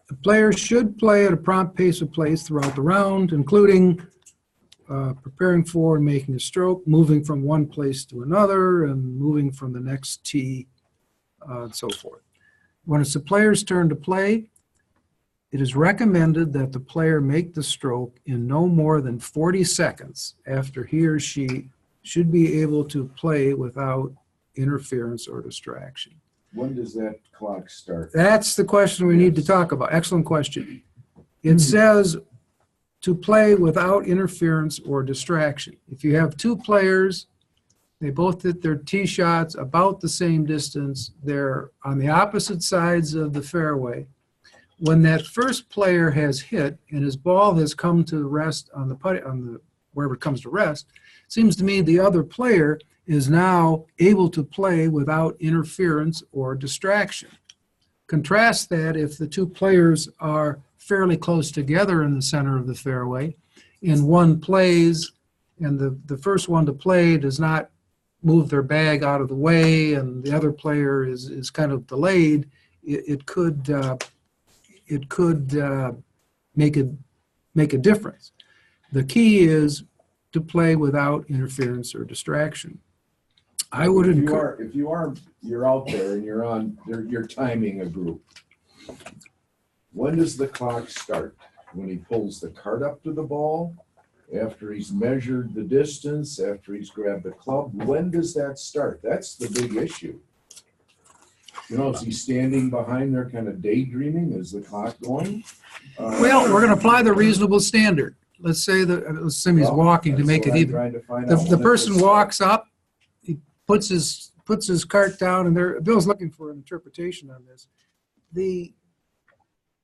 Speaker 4: The player should play at a prompt pace of play throughout the round, including preparing for and making a stroke, moving from one place to another, and moving from the next tee, and so forth. When it's the player's turn to play, it is recommended that the player make the stroke in no more than 40 seconds after he or she should be able to play without interference or distraction.
Speaker 5: When does that clock start?
Speaker 4: That's the question we need to talk about. Excellent question. It says to play without interference or distraction. If you have two players, they both hit their tee shots about the same distance, they're on the opposite sides of the fairway. When that first player has hit and his ball has come to rest on the wherever it comes to rest, it seems to me the other player is now able to play without interference or distraction. Contrast that if the two players are fairly close together in the center of the fairway and one plays and the first one to play does not move their bag out of the way and the other player is kind of delayed, it could make a difference. The key is to play without interference or distraction. I would
Speaker 5: If
Speaker 4: encourage,
Speaker 5: you're out there and you're timing a group. When does the clock start? When he pulls the cart up to the ball? After he's measured the distance? After he's grabbed the club? When does that start? That's the big issue. You know, is he standing behind there kind of daydreaming? Is the clock going?
Speaker 4: well, we're going to apply the reasonable standard. Let's say that, let's assume he's walking to make it even. The person walks up, he puts his cart down, and there, Bill's looking for an interpretation on this.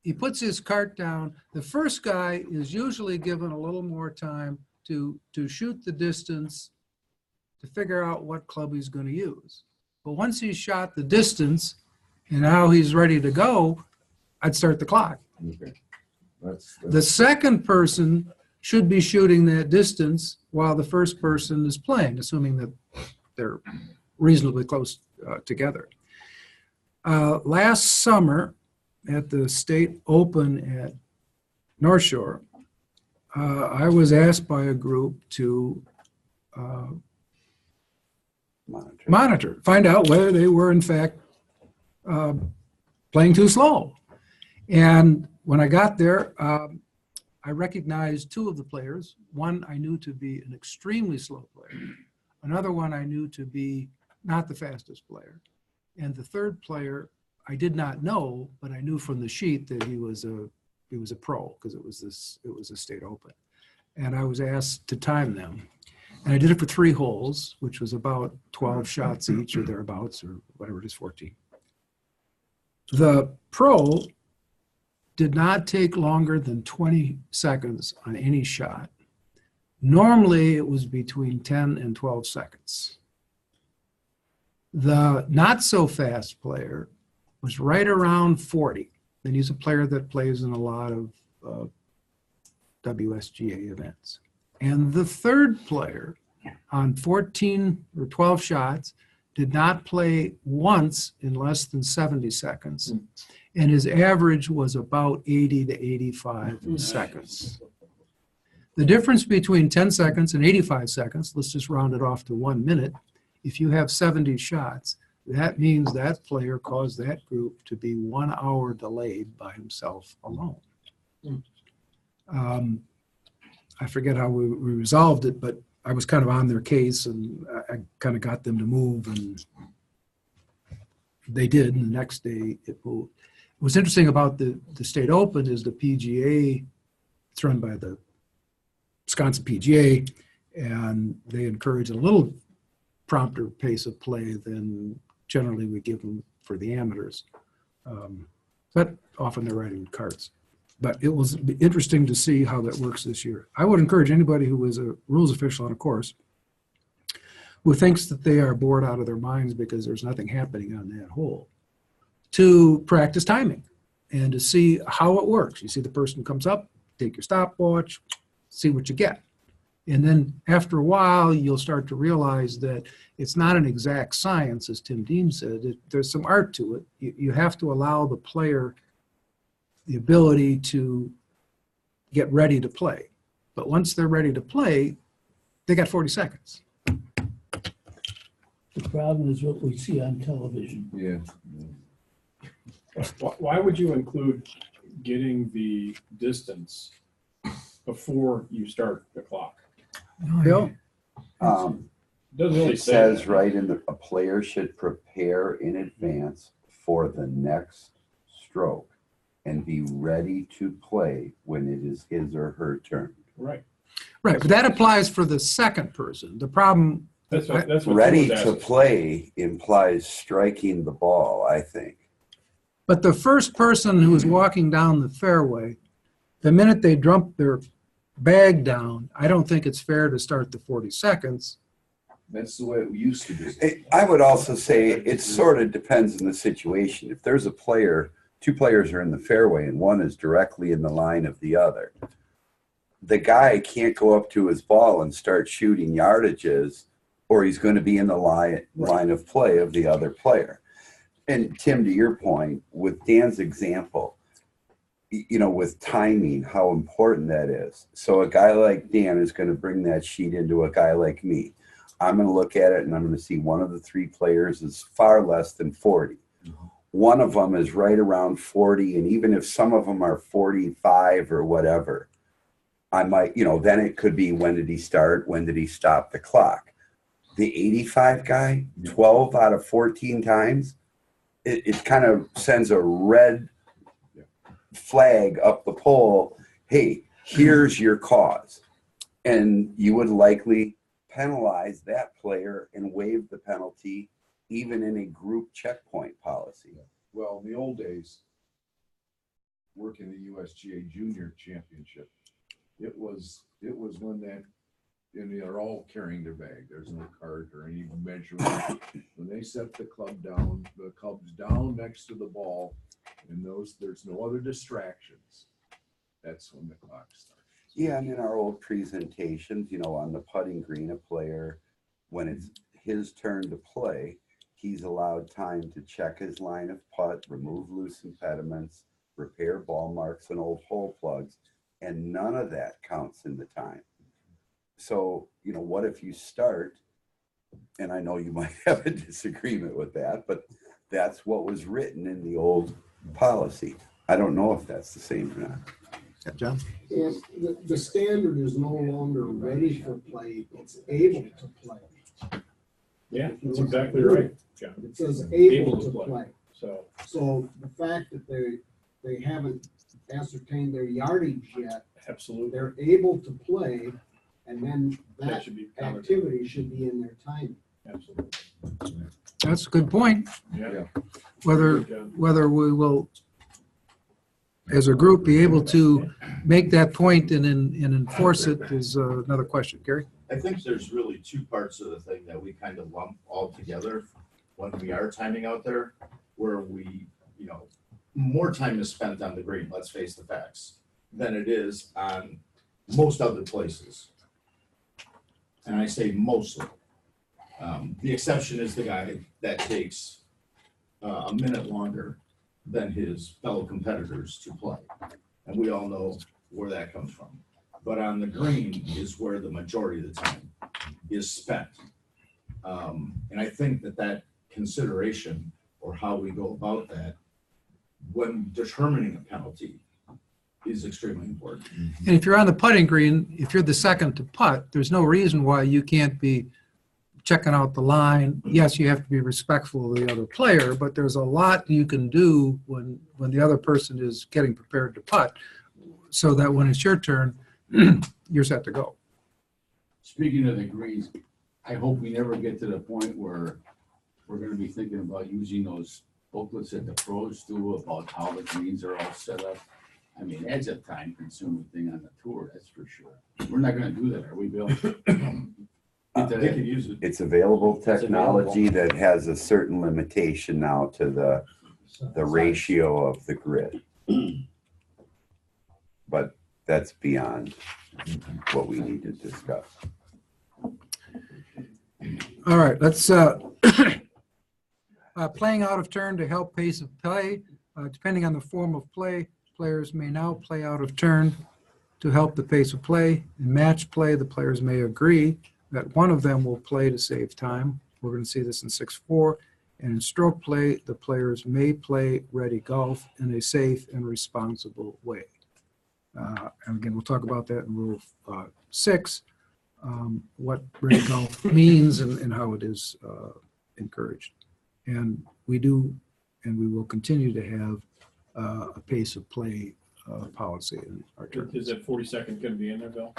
Speaker 4: He puts his cart down. The first guy is usually given a little more time to shoot the distance, to figure out what club he's going to use. But once he's shot the distance and now he's ready to go, I'd start the clock.
Speaker 5: Okay.
Speaker 4: The second person should be shooting that distance while the first person is playing, assuming that they're reasonably close together. Last summer at the State Open at North Shore, I was asked by a group to monitor, find out whether they were in fact playing too slow. And when I got there, I recognized two of the players. One I knew to be an extremely slow player. Another one I knew to be not the fastest player. And the third player I did not know, but I knew from the sheet that he was a pro, because it was a State Open. And I was asked to time them. And I did it for 3 holes, which was about 12 shots each or thereabouts, or whatever it is, 14. The pro did not take longer than 20 seconds on any shot. Normally, it was between 10 and 12 seconds. The not so fast player was right around 40. And he's a player that plays in a lot of WSGA events. And the third player on 14 or 12 shots did not play once in less than 70 seconds. And his average was about 80 to 85 seconds. The difference between 10 seconds and 85 seconds, let's just round it off to 1 minute. If you have 70 shots, that means that player caused that group to be 1 hour delayed by himself alone. I forget how we resolved it, but I was kind of on their case, and I kind of got them to move, and they did, and the next day it moved. What's interesting about the State Open is the PGA, it's run by the Wisconsin PGA, and they encourage a little prompter pace of play than generally we give them for the amateurs. But often they're riding carts. But it will be interesting to see how that works this year. I would encourage anybody who is a rules official on a course who thinks that they are bored out of their minds because there's nothing happening on that hole, to practice timing and to see how it works. You see the person comes up, take your stopwatch, see what you get. And then after a while, you'll start to realize that it's not an exact science, as Tim Dean said. There's some art to it. You have to allow the player the ability to get ready to play. But once they're ready to play, they got 40 seconds.
Speaker 1: The problem is what we see on television.
Speaker 5: Yeah.
Speaker 10: Why would you include getting the distance before you start the clock?
Speaker 4: Bill?
Speaker 10: Doesn't really
Speaker 7: It
Speaker 10: say
Speaker 7: says
Speaker 10: that.
Speaker 7: right in a player should prepare in advance for the next stroke and be ready to play when it is his or her turn.
Speaker 10: Right.
Speaker 4: Right, but that applies for the second person. The problem,
Speaker 10: That's what
Speaker 7: Ready
Speaker 10: Tim was
Speaker 7: to
Speaker 10: asking.
Speaker 7: play implies striking the ball, I think.
Speaker 4: but the first person who is walking down the fairway, the minute they dump their bag down, I don't think it's fair to start the 40 seconds.
Speaker 5: That's the way it used to be.
Speaker 7: I would also say it sort of depends on the situation. If there's a player, 2 players are in the fairway and one is directly in the line of the other, the guy can't go up to his ball and start shooting yardages, or he's going to be in the line of play of the other player. And Tim, to your point, with Dan's example, you know, with timing, how important that is. So a guy like Dan is going to bring that sheet into a guy like me. I'm going to look at it and I'm going to see one of the three players is far less than 40. One of them is right around 40. And even if some of them are 45 or whatever, I might, then it could be when did he start? When did he stop the clock? The 85 guy, 12 out of 14 times, it kind of sends a red flag up the pole. Hey, here's your cause. And you would likely penalize that player and waive the penalty even in a group checkpoint policy.
Speaker 5: Well, in the old days, working the USGA Junior Championship, it was when that, and they're all carrying their bag. There's no cart or any measurement. When they set the club's down next to the ball, and there's no other distractions. That's when the clock starts.
Speaker 7: Yeah, and in our old presentations, on the putting green, a player, when it's his turn to play, he's allowed time to check his line of putt, remove loose impediments, repair ball marks and old hole plugs, and none of that counts in the time. So, what if you start, and I know you might have a disagreement with that, but that's what was written in the old policy. I don't know if that's the same or not.
Speaker 9: Yeah, John? And the standard is no longer ready for play, it's able to play.
Speaker 10: Yeah, that's exactly right, John.
Speaker 9: It says able to play.
Speaker 10: So
Speaker 9: the fact that they haven't ascertained their yardage yet,
Speaker 10: absolutely,
Speaker 9: they're able to play, and then that
Speaker 10: should be covered.
Speaker 9: activity should be in their timing.
Speaker 10: Absolutely.
Speaker 4: That's a good point.
Speaker 10: Yeah.
Speaker 4: Whether we will, as a group, be able to make that point and enforce it is another question. Gary?
Speaker 6: I think there's really two parts of the thing that we kind of lump all together when we are timing out there, where we, more time is spent on the green, let's face the facts, than it is on most other places. And I say mostly. The exception is the guy that takes a minute longer than his fellow competitors to play. And we all know where that comes from. But on the green is where the majority of the time is spent. And I think that consideration, or how we go about that when determining a penalty, is extremely important.
Speaker 4: And if you're on the putting green, if you're the second to putt, there's no reason why you can't be checking out the line. Yes, you have to be respectful of the other player, but there's a lot you can do when the other person is getting prepared to putt, so that when it's your turn, you're set to go.
Speaker 13: Speaking of the greens, I hope we never get to the point where we're gonna be thinking about using those booklets that the pros do about how the greens are all set up. I mean, that's a time-consuming thing on the tour, that's for sure. We're not gonna do that, are we, Bill?
Speaker 6: They can use it.
Speaker 7: It's available technology that has a certain limitation now to the ratio of the grid. But that's beyond what we need to discuss.
Speaker 4: All right, let's playing out of turn to help pace of play. Depending on the form of play, players may now play out of turn to help the pace of play. In match play, the players may agree that one of them will play to save time. We're going to see this in 6-4. And in stroke play, the players may play ready golf in a safe and responsible way. And again, we'll talk about that in Rule 6, what ready golf means and how it is encouraged. And we do, and we will continue to have a pace of play policy in our tournament.
Speaker 10: Is that 40-second going to be in there, Bill?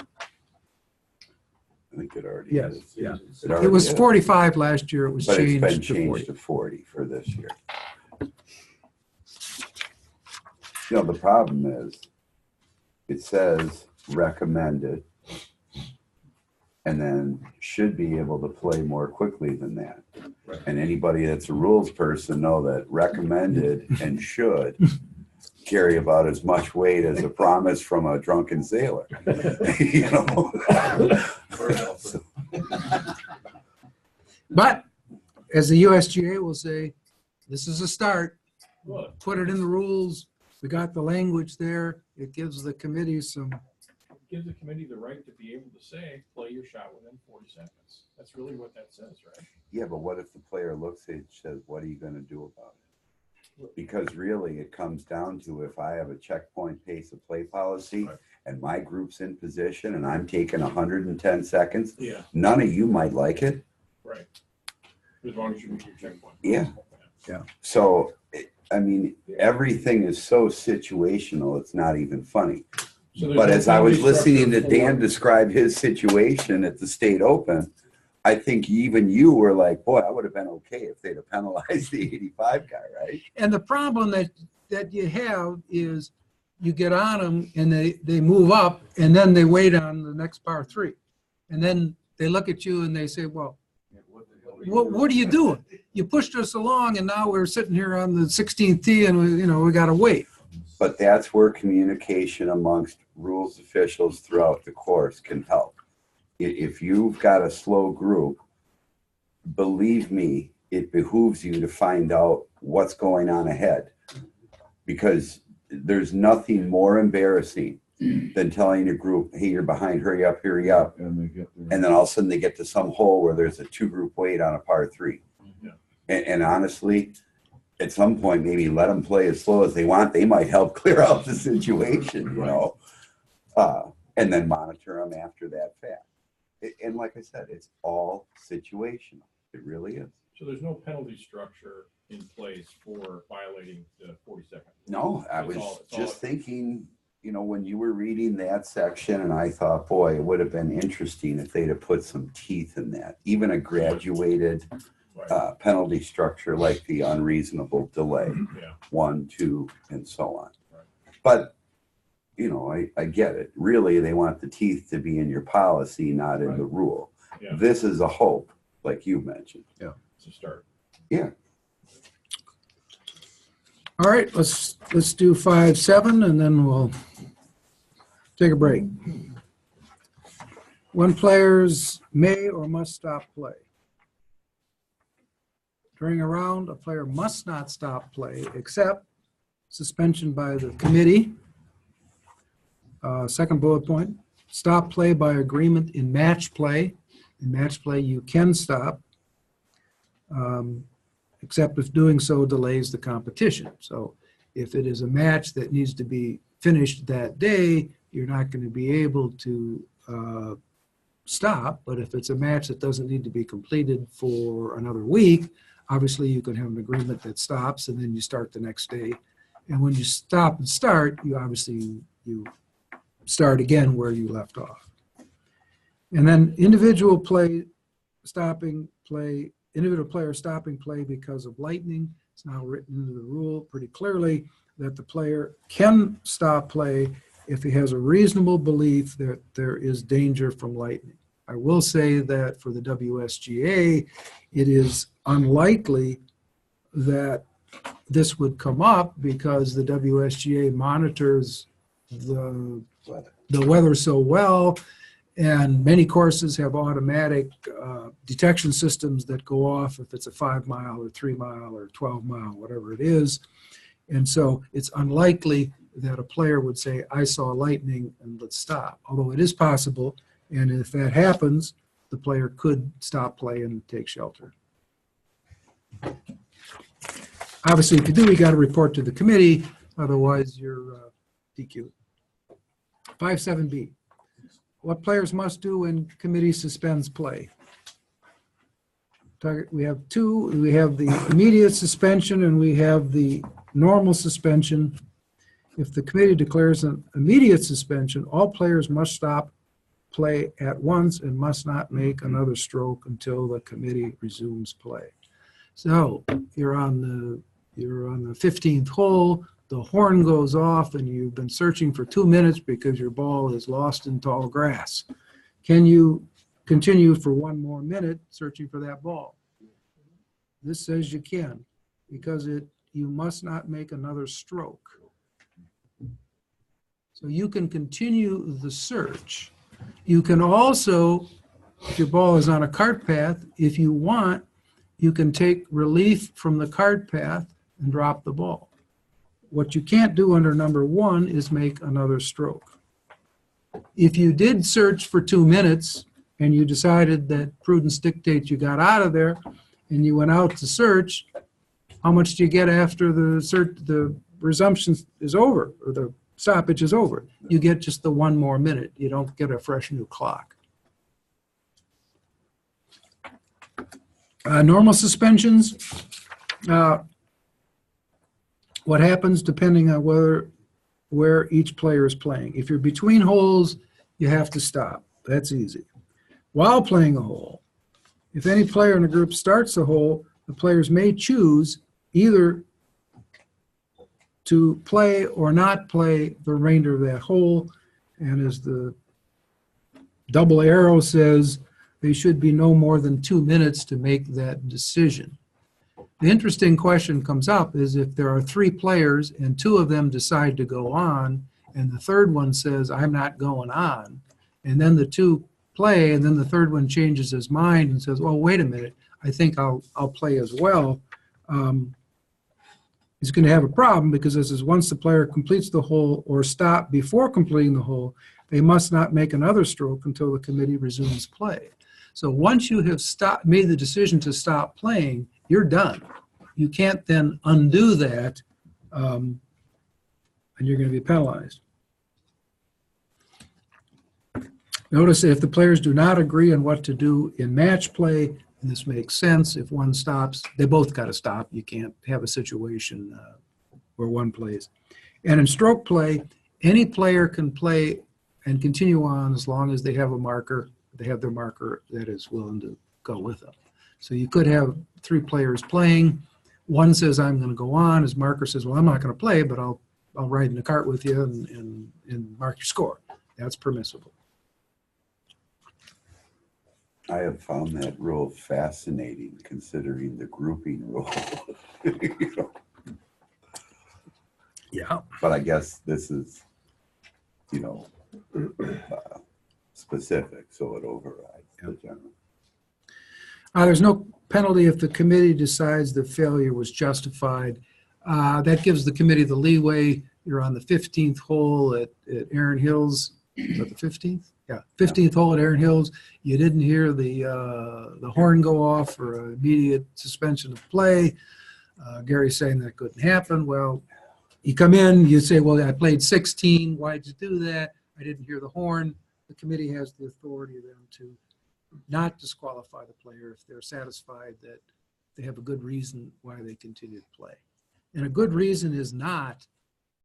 Speaker 7: I think it already
Speaker 4: Yes,
Speaker 7: is.
Speaker 4: yeah.
Speaker 7: It
Speaker 4: It was
Speaker 7: is.
Speaker 4: 45 last year. It was
Speaker 7: But it's
Speaker 4: changed
Speaker 7: been
Speaker 4: to 40.
Speaker 7: changed to 40 for this year. The problem is, it says recommended, and then should be able to play more quickly than that. And anybody that's a rules person know that recommended and should carry about as much weight as a promise from a drunken sailor.
Speaker 4: But as the USGA will say, this is a start. Put it in the rules. We got the language there. It gives the committee some
Speaker 10: gives the committee the right to be able to say, play your shot within 40 seconds. That's really what that says, right?
Speaker 7: Yeah, but what if the player looks at it and says, what are you gonna do about it? Because really, it comes down to if I have a checkpoint pace of play policy
Speaker 10: Right.
Speaker 7: and my group's in position and I'm taking 110 seconds,
Speaker 10: Yeah,
Speaker 7: none of you might like it.
Speaker 10: right. As long as you meet your checkpoint.
Speaker 7: Yeah. So, I mean, everything is so situational, it's not even funny.
Speaker 10: So there's
Speaker 7: But
Speaker 10: no
Speaker 7: as I was
Speaker 10: penalty
Speaker 7: listening to
Speaker 10: structure
Speaker 7: Dan
Speaker 10: for-
Speaker 7: describe his situation at the state open, I think even you were like, boy, I would have been okay if they'd have penalized the 85 guy, right?
Speaker 4: And the problem that you have is you get on them and they move up and then they wait on the next par three. And then they look at you and they say, well, what are you doing? You pushed us along and now we're sitting here on the 16th tee and we got to wait.
Speaker 7: But that's where communication amongst rules officials throughout the course can help. If you've got a slow group, believe me, it behooves you to find out what's going on ahead. Because there's nothing more embarrassing than telling a group, hey, you're behind, hurry up, hurry up. And then all of a sudden they get to some hole where there's a 2-group wait on a par 3.
Speaker 10: Yeah.
Speaker 7: And honestly, at some point, maybe let them play as slow as they want. They might help clear out the situation, and then monitor them after that fact. And like I said, it's all situational. It really is.
Speaker 10: So there's no penalty structure in place for violating the 40-second.
Speaker 7: No, I
Speaker 10: It's
Speaker 7: was
Speaker 10: all- it's
Speaker 7: just
Speaker 10: all-
Speaker 7: thinking, when you were reading that section, and I thought, boy, it would have been interesting if they'd have put some teeth in that. Even a graduated
Speaker 10: Right.
Speaker 7: penalty structure like the unreasonable delay,
Speaker 10: Yeah.
Speaker 7: 1, 2, and so on.
Speaker 10: Right.
Speaker 7: But, I get it. Really, they want the teeth to be in your policy, not in the rule.
Speaker 10: Yeah.
Speaker 7: This is a hope, like you mentioned.
Speaker 10: It's a start.
Speaker 7: Yeah.
Speaker 4: All right, let's do 5-7 and then we'll take a break. When players may or must stop play. During a round, a player must not stop play except suspension by the committee. Second bullet point, stop play by agreement in match play. In match play, you can stop, except if doing so delays the competition. So if it is a match that needs to be finished that day, you're not going to be able to stop. But if it's a match that doesn't need to be completed for another week, obviously you can have an agreement that stops and then you start the next day. And when you stop and start, you start again where you left off. And then individual player stopping play because of lightning. It's now written into the rule pretty clearly that the player can stop play if he has a reasonable belief that there is danger from lightning. I will say that for the WSGA, it is unlikely that this would come up because the WSGA monitors the weather so well, and many courses have automatic detection systems that go off if it's a 5-mile or 3-mile or 12-mile, whatever it is. And so it's unlikely that a player would say, I saw lightning and let's stop. Although it is possible, and if that happens, the player could stop play and take shelter. Obviously, if you do, you got to report to the committee, otherwise you're DQ. 5-7B. What players must do when committee suspends play. We have two. We have the immediate suspension and we have the normal suspension. If the committee declares an immediate suspension, all players must stop play at once and must not make another stroke until the committee resumes play. So you're on the 15th hole. The horn goes off and you've been searching for 2 minutes because your ball is lost in tall grass. Can you continue for 1 more minute searching for that ball? This says you can, because you must not make another stroke. So you can continue the search. You can also, if your ball is on a cart path, if you want, you can take relief from the cart path and drop the ball. What you can't do under number 1 is make another stroke. If you did search for 2 minutes and you decided that prudence dictates you got out of there and you went out to search, how much do you get after the resumption is over or the stoppage is over? You get just the 1 more minute. You don't get a fresh new clock. Normal suspensions, what happens depending on where each player is playing. If you're between holes, you have to stop. That's easy. While playing a hole, if any player in the group starts a hole, the players may choose either to play or not play the remainder of that hole. And as the double arrow says, they should be no more than 2 minutes to make that decision. The interesting question comes up is if there are 3 players and 2 of them decide to go on and the third one says, I'm not going on, and then the 2 play and then the third one changes his mind and says, well, wait a minute, I think I'll play as well. He's going to have a problem because this is once the player completes the hole or stop before completing the hole, they must not make another stroke until the committee resumes play. So once you have made the decision to stop playing, you're done. You can't then undo that, and you're going to be penalized. Notice if the players do not agree on what to do in match play, and this makes sense, if one stops, they both got to stop. You can't have a situation where one plays. And in stroke play, any player can play and continue on as long as they have a marker, they have their marker that is willing to go with them. So you could have 3 players playing. One says, I'm going to go on. His marker says, well, I'm not going to play, but I'll ride in the cart with you and mark your score. That's permissible.
Speaker 7: I have found that rule fascinating, considering the grouping rule. You know?
Speaker 4: Yeah.
Speaker 7: But I guess this is, specific, so it overrides the general.
Speaker 4: There's no penalty if the committee decides the failure was justified. That gives the committee the leeway. You're on the 15th hole at Erin Hills. Is that the 15th? Yeah, 15th hole at Erin Hills. You didn't hear the horn go off for immediate suspension of play. Gary's saying that couldn't happen. Well, you come in, you say, well, I played 16. Why'd you do that? I didn't hear the horn. The committee has the authority then to not disqualify the player if they're satisfied that they have a good reason why they continue to play. And a good reason is not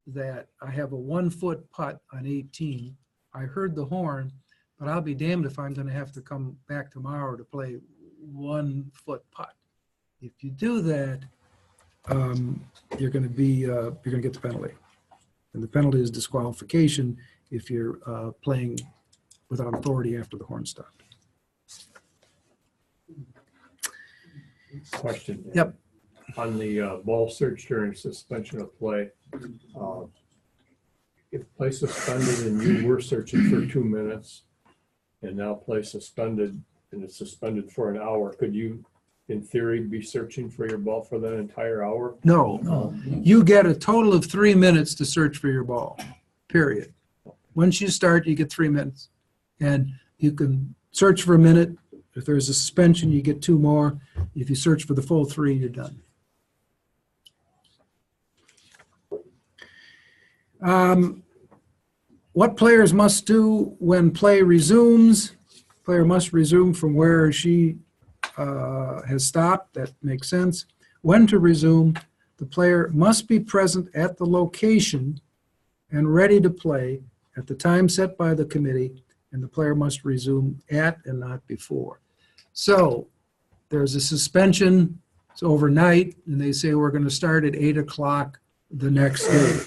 Speaker 4: that I have a 1-foot putt on 18. I heard the horn, but I'll be damned if I'm going to have to come back tomorrow to play 1-foot putt. If you do that, you're going to get the penalty, and the penalty is disqualification if you're playing without authority after the horn stopped.
Speaker 10: Question.
Speaker 4: Yep.
Speaker 10: On the ball search during suspension of play, if play suspended and you were searching for 2 minutes and now play suspended and it's suspended for an hour, could you, in theory, be searching for your ball for that entire hour?
Speaker 4: No. You get a total of 3 minutes to search for your ball, period. Once you start, you get 3 minutes. And you can search for a minute. If there's a suspension, you get 2 more. If you search for the full 3, you're done. What players must do when play resumes? Player must resume from where she has stopped. That makes sense. When to resume, the player must be present at the location and ready to play at the time set by the committee, and the player must resume at and not before. So there's a suspension, it's overnight, and they say we're going to start at 8 o'clock the next day.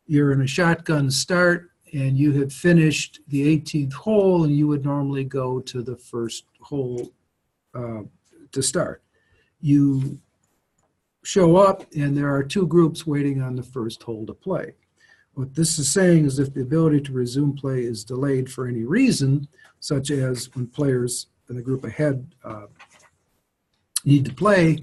Speaker 4: You're in a shotgun start, and you have finished the 18th hole, and you would normally go to the first hole to start. You show up, and there are 2 groups waiting on the first hole to play. What this is saying is if the ability to resume play is delayed for any reason, such as when players in the group ahead need to play,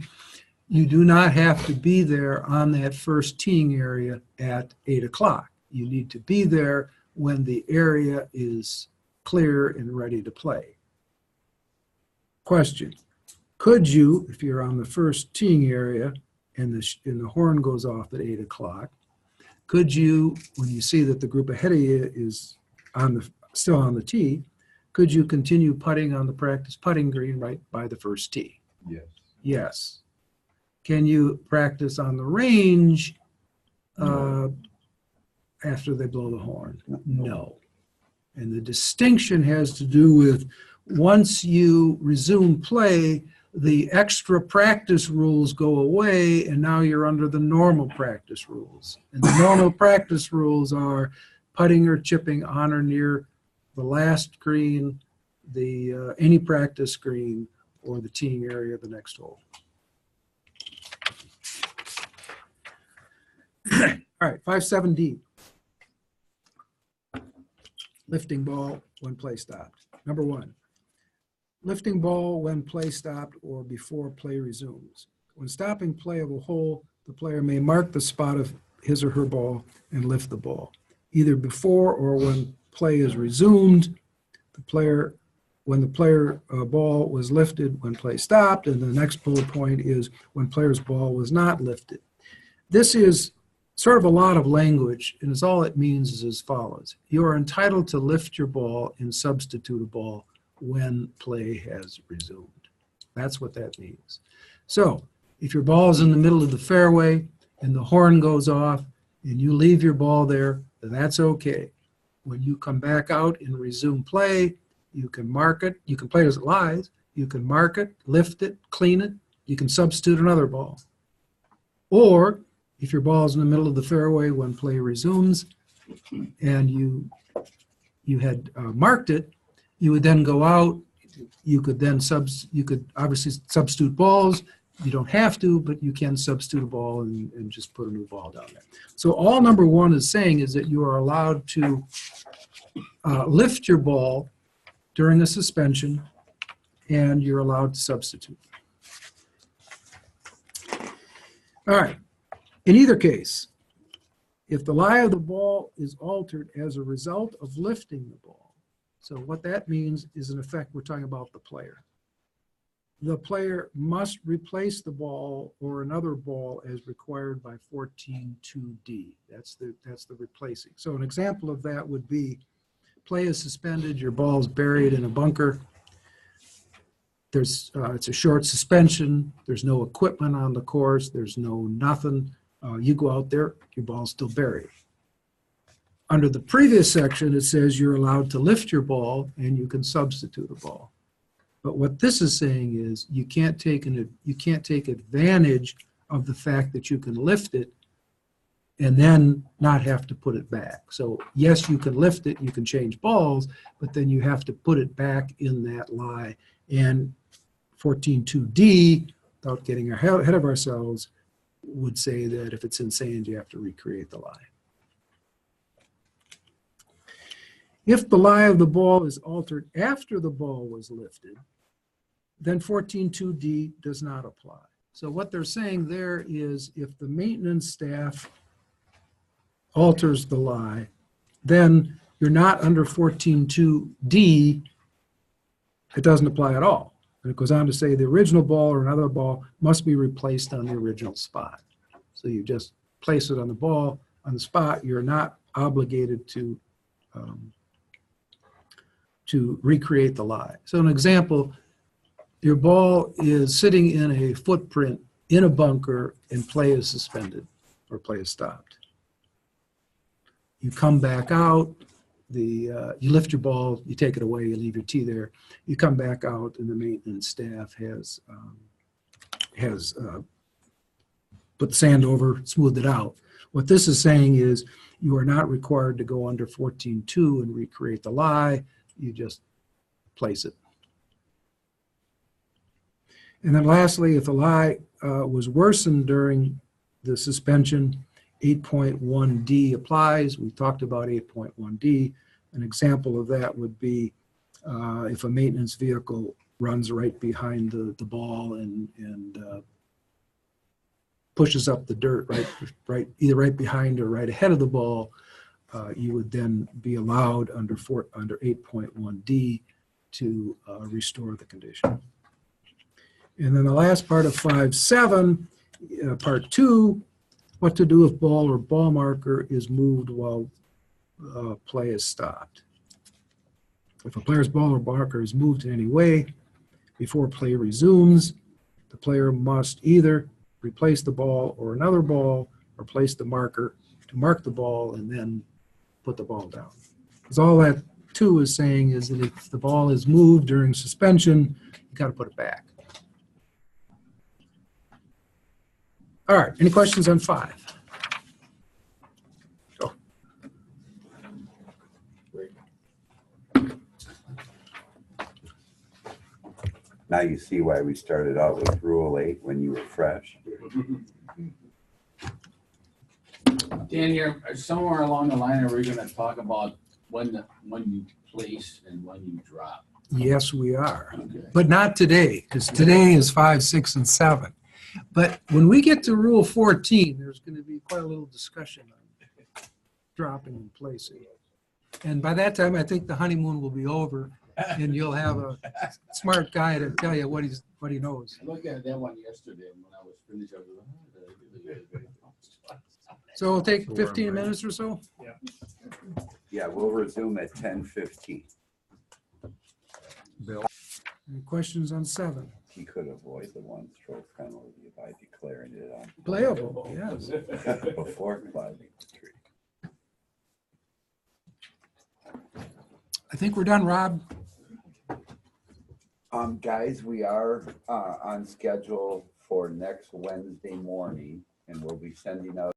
Speaker 4: you do not have to be there on that first teeing area at 8 o'clock. You need to be there when the area is clear and ready to play. Question: could you, if you're on the first teeing area and the horn goes off at 8 o'clock, could you, when you see that the group ahead of you is still on the tee, could you continue putting on the practice putting green right by the first tee?
Speaker 5: Yes.
Speaker 4: Yes. Can you practice on the range after they blow the horn? No. And the distinction has to do with once you resume play, the extra practice rules go away, and now you're under the normal practice rules. And the normal practice rules are putting or chipping on or near the last green, the any practice green, or the teeing area of the next hole. All right, 5.7D. Lifting ball when play stopped. Number 1, lifting ball when play stopped or before play resumes. When stopping play of a hole, the player may mark the spot of his or her ball and lift the ball. Either before or when play is resumed, when the player ball was lifted when play stopped, and the next bullet point is when player's ball was not lifted. This is sort of a lot of language, and all it means is as follows. You are entitled to lift your ball and substitute a ball when play has resumed. That's what that means. So if your ball is in the middle of the fairway and the horn goes off and you leave your ball there, then that's okay. When you come back out and resume play, you can mark it. You can play as it lies. You can mark it, lift it, clean it. You can substitute another ball. Or if your ball is in the middle of the fairway when play resumes and you had marked it, you would then go out. You could then obviously substitute balls. You don't have to, but you can substitute a ball and just put a new ball down there. So all number 1 is saying is that you are allowed to lift your ball during a suspension, and you're allowed to substitute. All right. In either case, if the lie of the ball is altered as a result of lifting the ball, so what that means is, in effect, we're talking about the player. The player must replace the ball or another ball as required by 14.2D. That's the replacing. So an example of that would be play is suspended, your ball's buried in a bunker. It's a short suspension. There's no equipment on the course. There's no nothing. You go out there, your ball's still buried. Under the previous section, it says you're allowed to lift your ball and you can substitute a ball. But what this is saying is you can't take advantage of the fact that you can lift it and then not have to put it back. So yes, you can lift it, you can change balls, but then you have to put it back in that lie. And 14.2D, without getting ahead of ourselves, would say that if it's in sand, you have to recreate the lie. If the lie of the ball is altered after the ball was lifted, then 14.2D does not apply. So what they're saying there is if the maintenance staff alters the lie, then you're not under 14.2D. It doesn't apply at all. And it goes on to say the original ball or another ball must be replaced on the original spot. So you just place it on the ball, on the spot. You're not obligated to recreate the lie. So an example, your ball is sitting in a footprint in a bunker and play is suspended or play is stopped. You come back out, you lift your ball, you take it away, you leave your tee there. You come back out and the maintenance staff has put the sand over, smoothed it out. What this is saying is you are not required to go under 14.2 and recreate the lie. You just place it. And then lastly, if the lie was worsened during the suspension, 8.1D applies. We talked about 8.1D. An example of that would be if a maintenance vehicle runs right behind the ball and pushes up the dirt either right behind or right ahead of the ball. you would then be allowed under 8.1D to restore the condition. And then the last part of 5.7, part 2, what to do if ball or ball marker is moved while play is stopped. If a player's ball or marker is moved in any way before play resumes, the player must either replace the ball or another ball, or place the marker to mark the ball and then put the ball down. Because all that 2 is saying is that if the ball is moved during suspension, you got to put it back. All right, any questions on 5? Go.
Speaker 7: Now you see why we started out with Rule 8 when you were fresh.
Speaker 13: Dan, here, somewhere along the line, are we gonna talk about when you place and when you drop?
Speaker 4: Yes, we are.
Speaker 13: Okay.
Speaker 4: But not today, because today is 5, 6, and 7. But when we get to Rule 14, there's going to be quite a little discussion on dropping and placing. And by that time, I think the honeymoon will be over, and you'll have a smart guy to tell you what he knows.
Speaker 13: I looked at that one yesterday, and when I was finished, I was like,
Speaker 4: So we'll take 15 minutes or so?
Speaker 7: Yeah, we'll resume at 10:15.
Speaker 4: Bill. Any questions on 7?
Speaker 7: He could avoid the 1-stroke penalty by declaring it on
Speaker 4: Playable, yes.
Speaker 7: before climbing the tree.
Speaker 4: I think we're done, Rob.
Speaker 7: Guys, we are on schedule for next Wednesday morning, and we'll be sending out